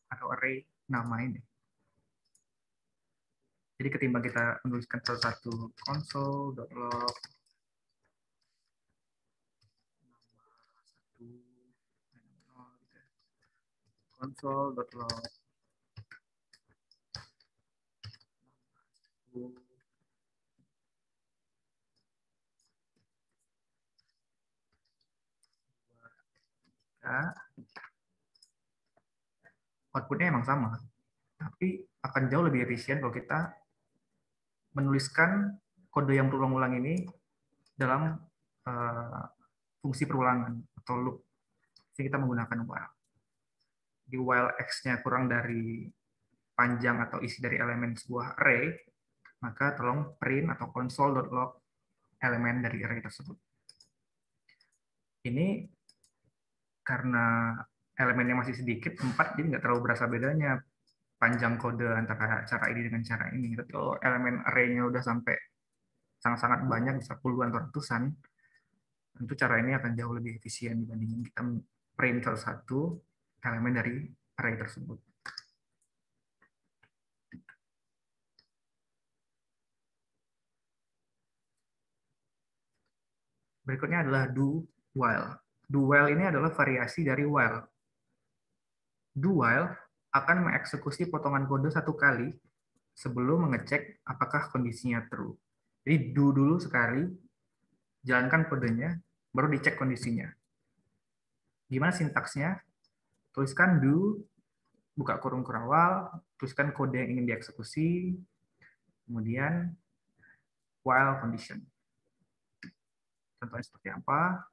atau array nama ini. Jadi ketimbang kita menuliskan satu console.log console.log outputnya emang sama, tapi akan jauh lebih efisien kalau kita menuliskan kode yang berulang-ulang ini dalam fungsi perulangan atau loop. Jadi kita menggunakan while. Di while x-nya kurang dari panjang atau isi dari elemen sebuah array, maka tolong print atau console.log elemen dari array tersebut. Ini karena elemennya masih sedikit, 4, jadi nggak terlalu berasa bedanya panjang kode antara cara ini dengan cara ini. Tapi kalau elemen array-nya udah sampai sangat-sangat banyak, bisa puluhan atau ratusan, tentu cara ini akan jauh lebih efisien dibandingin kita print salah satu elemen dari array tersebut. Berikutnya adalah do while. Do while ini adalah variasi dari while. Do while akan mengeksekusi potongan kode satu kali sebelum mengecek apakah kondisinya true. Jadi do dulu sekali, jalankan kodenya, baru dicek kondisinya. Gimana sintaksnya? Tuliskan do, buka kurung kurawal, tuliskan kode yang ingin dieksekusi, kemudian while condition. Contohnya seperti apa?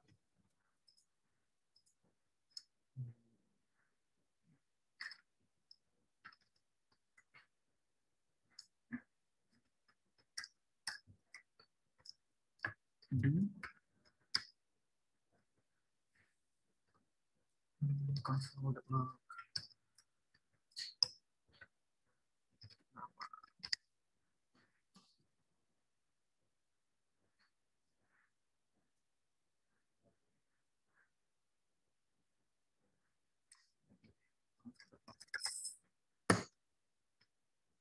Do console.log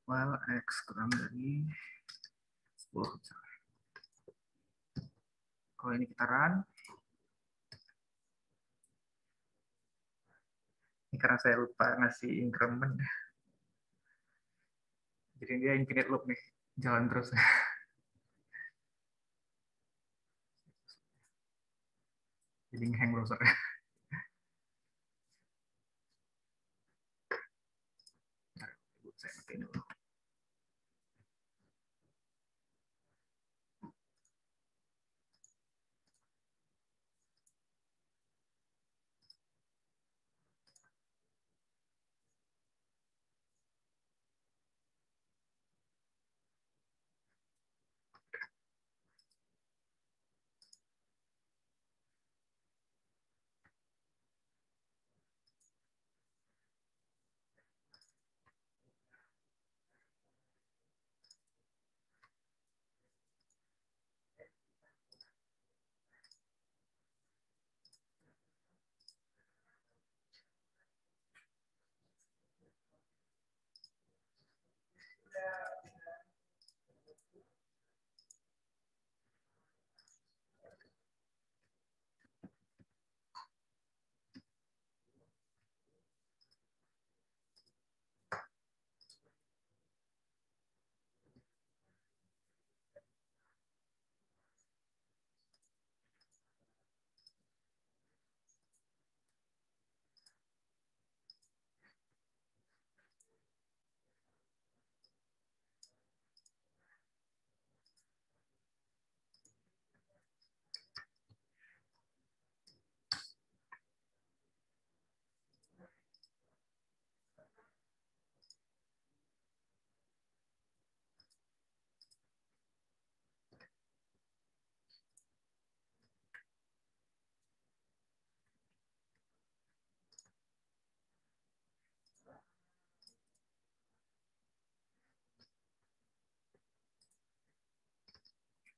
while x kurang dari 10 misalnya. Kalau ini kita run, ini karena saya lupa ngasih increment, jadi dia infinite loop nih, jalan terus. Jadi nge-hang browser. Saya matiin dulu.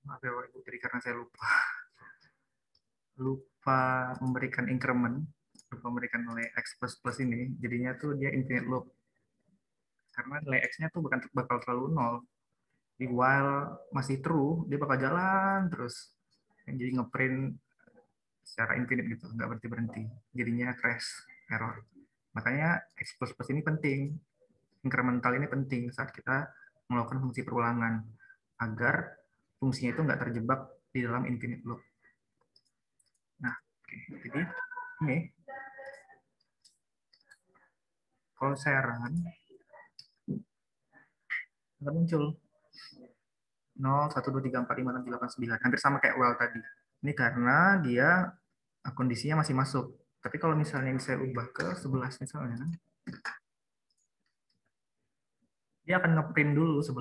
Maaf ya Bapak Ibu, jadi karena saya lupa memberikan increment, lupa memberikan nilai X plus ini, jadinya tuh dia infinite loop. Karena nilai X-nya tuh bakal selalu 0. Jadi while masih true, dia bakal jalan terus. Jadi ngeprint secara infinite gitu, nggak berhenti-berhenti. Jadinya crash, error. Makanya X plus ini penting. Incremental ini penting saat kita melakukan fungsi perulangan. Agar fungsinya itu nggak terjebak di dalam infinite loop. Nah, jadi ini kalau saya run, akan muncul 0, 1, 2, 3, 4, 5, 6, 7, 8, 9. Hampir sama kayak well tadi. Ini karena dia kondisinya masih masuk. Tapi kalau misalnya ini saya ubah ke 11 misalnya, dia akan ngeprint dulu 11,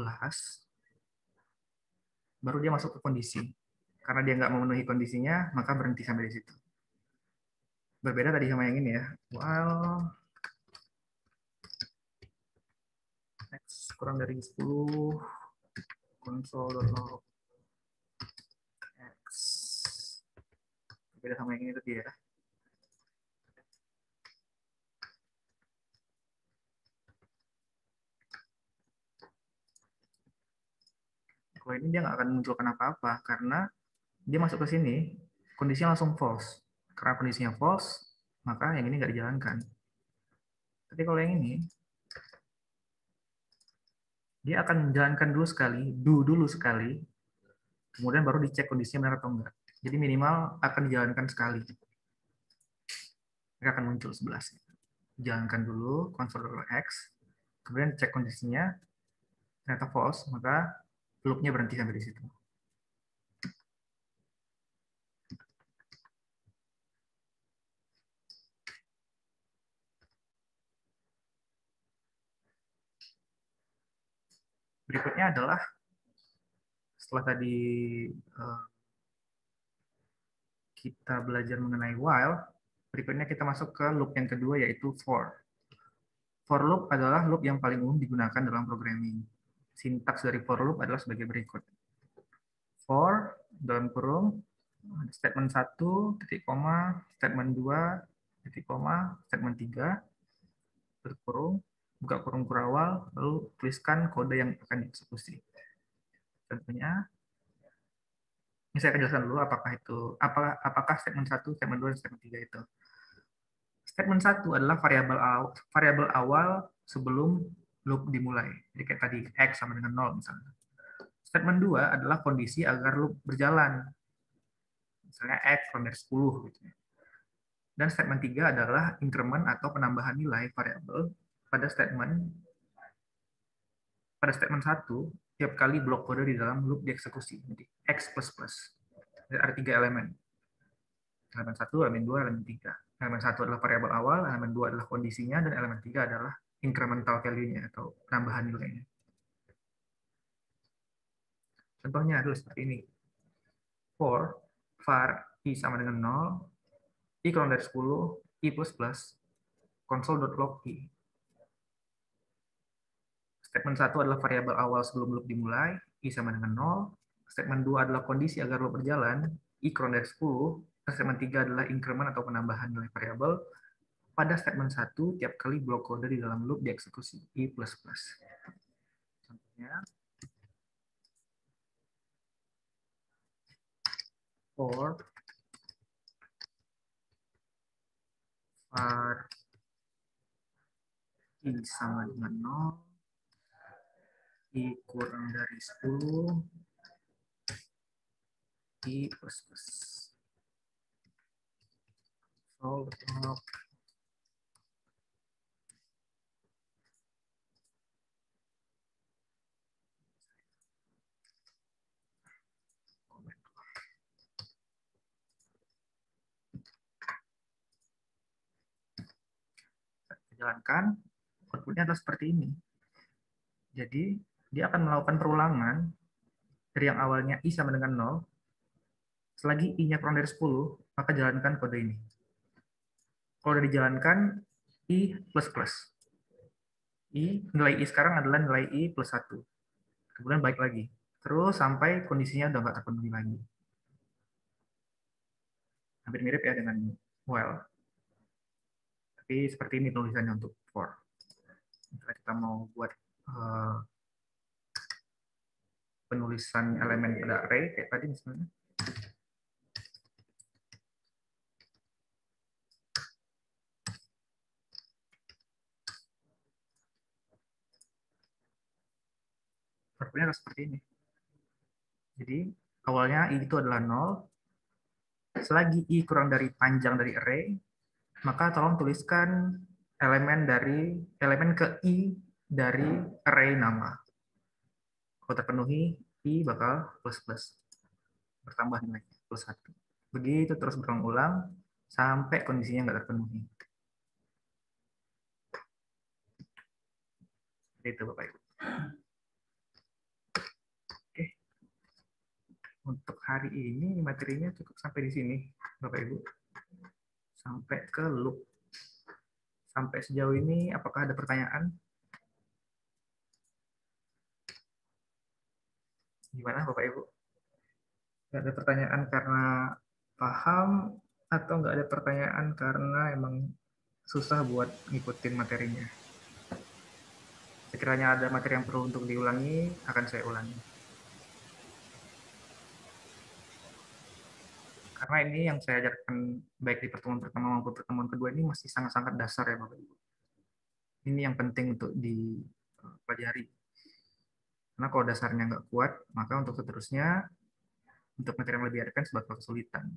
baru dia masuk ke kondisi. Karena dia nggak memenuhi kondisinya, maka berhenti sampai di situ. Berbeda tadi sama yang ini ya. While X kurang dari 10, console.log X. Berbeda sama yang ini tadi ya. Kalau ini dia nggak akan munculkan apa-apa, karena dia masuk ke sini, kondisinya langsung false. Karena kondisinya false, maka yang ini nggak dijalankan. Tapi kalau yang ini, dia akan menjalankan dulu sekali, do dulu sekali, kemudian baru dicek kondisinya benar atau enggak. Jadi minimal akan dijalankan sekali. Mereka akan muncul 11. Jalankan dulu console.x, kemudian cek kondisinya, ternyata false, maka loop-nya berhenti sampai di situ. Berikutnya adalah setelah tadi kita belajar mengenai while, berikutnya kita masuk ke loop yang kedua yaitu for. For loop adalah loop yang paling umum digunakan dalam programming. Sintaks dari for loop adalah sebagai berikut. For dalam kurung statement 1, titik koma, statement 2, titik koma, statement 3, tutup kurung, buka kurung kurawal, lalu tuliskan kode yang akan dieksekusi. Contohnya, ini saya akan jelaskan dulu apakah statement 1, statement 2, dan statement 3 itu. Statement 1 adalah variabel awal sebelum loop dimulai. Jadi kayak tadi, X sama dengan 0 misalnya. Statement 2 adalah kondisi agar loop berjalan. Misalnya X kurang dari 10. Gitu. Dan statement 3 adalah increment atau penambahan nilai variabel pada statement 1, tiap kali blok kode di dalam loop dieksekusi. Jadi X++. Ada 3 elemen. Elemen 1, elemen 2, elemen 3. Elemen 1 adalah variabel awal, elemen 2 adalah kondisinya, dan elemen 3 adalah incremental value-nya atau penambahan nilainya. Contohnya adalah seperti ini. For var i sama dengan 0, i kurang dari 10, i++, console.log i. Statement 1 adalah variabel awal sebelum loop dimulai, i sama dengan 0. Statement 2 adalah kondisi agar loop berjalan, i kurang dari 10. Statement 3 adalah increment atau penambahan nilai variabel. Pada statement 1, tiap kali blok kode di dalam loop dieksekusi, i++. Contohnya, for var i sama dengan 0, i kurang dari 10, i++. So, jalankan, outputnya adalah seperti ini. Jadi, dia akan melakukan perulangan dari yang awalnya i sama dengan 0, selagi i-nya kurang dari 10, maka jalankan kode ini. Kalau udah dijalankan, i++. Nilai i sekarang adalah nilai i+1. Kemudian balik lagi terus sampai kondisinya udah nggak terpenuhi lagi. Hampir mirip ya dengan while. Tapi seperti ini tulisannya untuk for. Misalnya kita mau buat penulisan elemen pada array kayak tadi misalnya. Formulanya harus seperti ini. Jadi awalnya i itu adalah 0. Selagi i kurang dari panjang dari array, maka tolong tuliskan elemen ke i dari array nama. Kalau terpenuhi, i bakal plus bertambah nilainya plus 1. Begitu terus berulang-ulang sampai kondisinya nggak terpenuhi. Itu Bapak Ibu. Oke. Untuk hari ini materinya cukup sampai di sini Bapak Ibu. Sampai ke loop. Sampai sejauh ini apakah ada pertanyaan? Gimana Bapak Ibu? Nggak ada pertanyaan karena paham atau nggak ada pertanyaan karena emang susah buat ngikutin materinya? Sekiranya ada materi yang perlu untuk diulangi, akan saya ulangi. Karena ini yang saya ajarkan baik di pertemuan pertama maupun pertemuan kedua ini masih sangat-sangat dasar ya Bapak Ibu. Ini yang penting untuk dipelajari. Karena kalau dasarnya nggak kuat, maka untuk seterusnya, untuk materi yang lebih advance bakal kesulitan.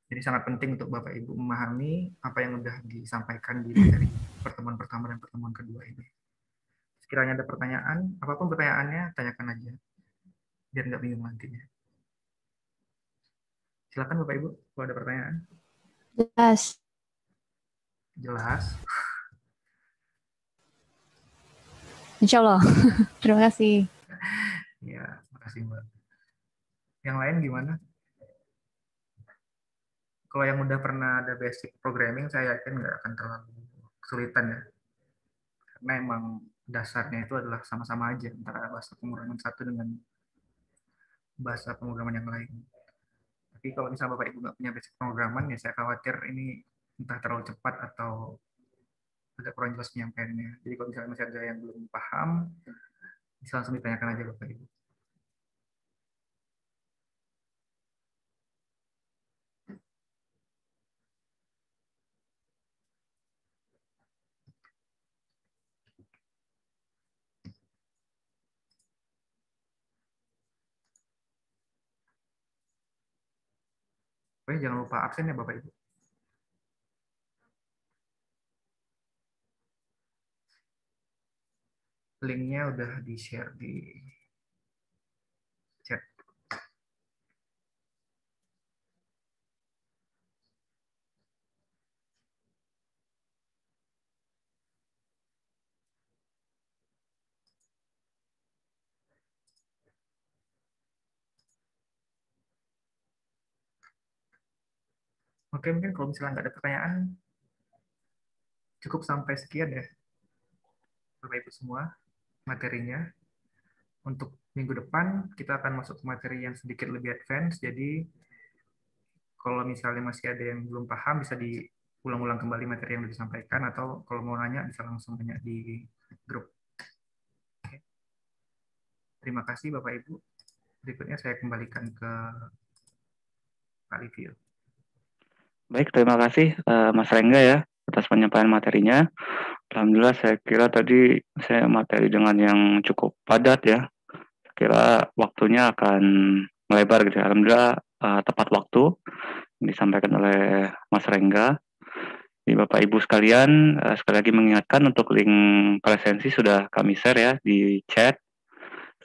Jadi sangat penting untuk Bapak Ibu memahami apa yang sudah disampaikan di materi pertemuan pertama dan pertemuan kedua ini. Sekiranya ada pertanyaan, apapun pertanyaannya, tanyakan aja. Biar nggak bingung nantinya. Silakan Bapak Ibu, kalau ada pertanyaan. Jelas. Jelas. Insya Allah. Terima kasih. Ya, makasih Mbak. Yang lain gimana? Kalau yang udah pernah ada basic programming, saya yakin nggak akan terlalu kesulitan ya. Karena emang dasarnya itu adalah sama-sama aja antara bahasa pemrograman satu dengan bahasa pemrograman yang lain. Tapi kalau misalnya Bapak Ibu nggak punya basic pemrograman, ya saya khawatir ini entah terlalu cepat atau agak kurang jelas penyampaiannya. Jadi kalau misalnya masih ada yang belum paham, bisa langsung ditanyakan aja Bapak Ibu. Oke, jangan lupa absen ya Bapak Ibu. Linknya udah di-share di chat. Oke, mungkin kalau misalnya nggak ada pertanyaan, cukup sampai sekian ya, Bapak Ibu semua, materinya. Untuk minggu depan, kita akan masuk ke materi yang sedikit lebih advance, jadi kalau misalnya masih ada yang belum paham, bisa diulang-ulang kembali materi yang disampaikan, atau kalau mau nanya, bisa langsung tanya di grup. Oke. Terima kasih Bapak Ibu. Berikutnya saya kembalikan ke Pak Livio. Baik, terima kasih Mas Rengga ya atas penyampaian materinya. Alhamdulillah saya kira tadi saya materi dengan yang cukup padat ya. Saya kira waktunya akan melebar gitu ya. Alhamdulillah tepat waktu yang disampaikan oleh Mas Rengga. Jadi Bapak Ibu sekalian, sekali lagi mengingatkan untuk link presensi sudah kami share ya di chat.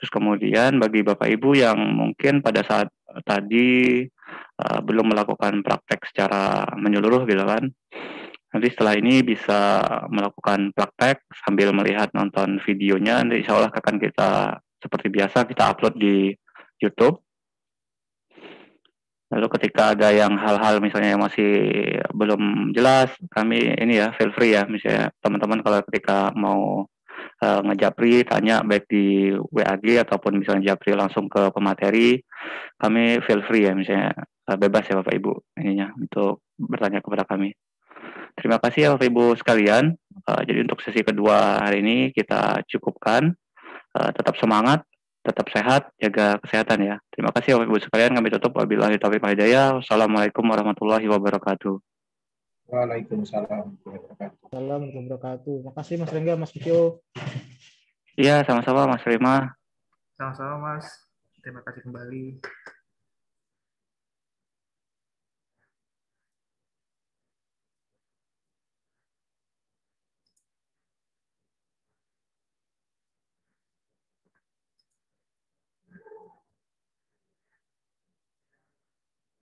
Terus kemudian bagi Bapak Ibu yang mungkin pada saat tadi belum melakukan praktek secara menyeluruh gitu kan, nanti setelah ini bisa melakukan praktek sambil melihat nonton videonya. Nanti insya Allah akan kita seperti biasa kita upload di YouTube. Lalu ketika ada yang hal-hal misalnya yang masih belum jelas, kami ini ya feel free ya, misalnya teman-teman kalau ketika mau ngejapri, tanya baik di WAG ataupun misalnya japri langsung ke pemateri, kami feel free ya, misalnya bebas ya Bapak Ibu ininya untuk bertanya kepada kami. Terima kasih ya Bapak Ibu sekalian. Jadi untuk sesi kedua hari ini kita cukupkan. Tetap semangat, tetap sehat, jaga kesehatan ya. Terima kasih Bapak Ibu sekalian. Kami tutup. Wabillahi taufiq wal hidayah. Wassalamualaikum warahmatullahi wabarakatuh. Waalaikumsalam warahmatullahi wabarakatuh. Assalamualaikum warahmatullahi wabarakatuh. Makasih Mas Rengga, Mas Kyo. Iya, sama-sama Mas Rima. Sama-sama Mas. Terima kasih kembali.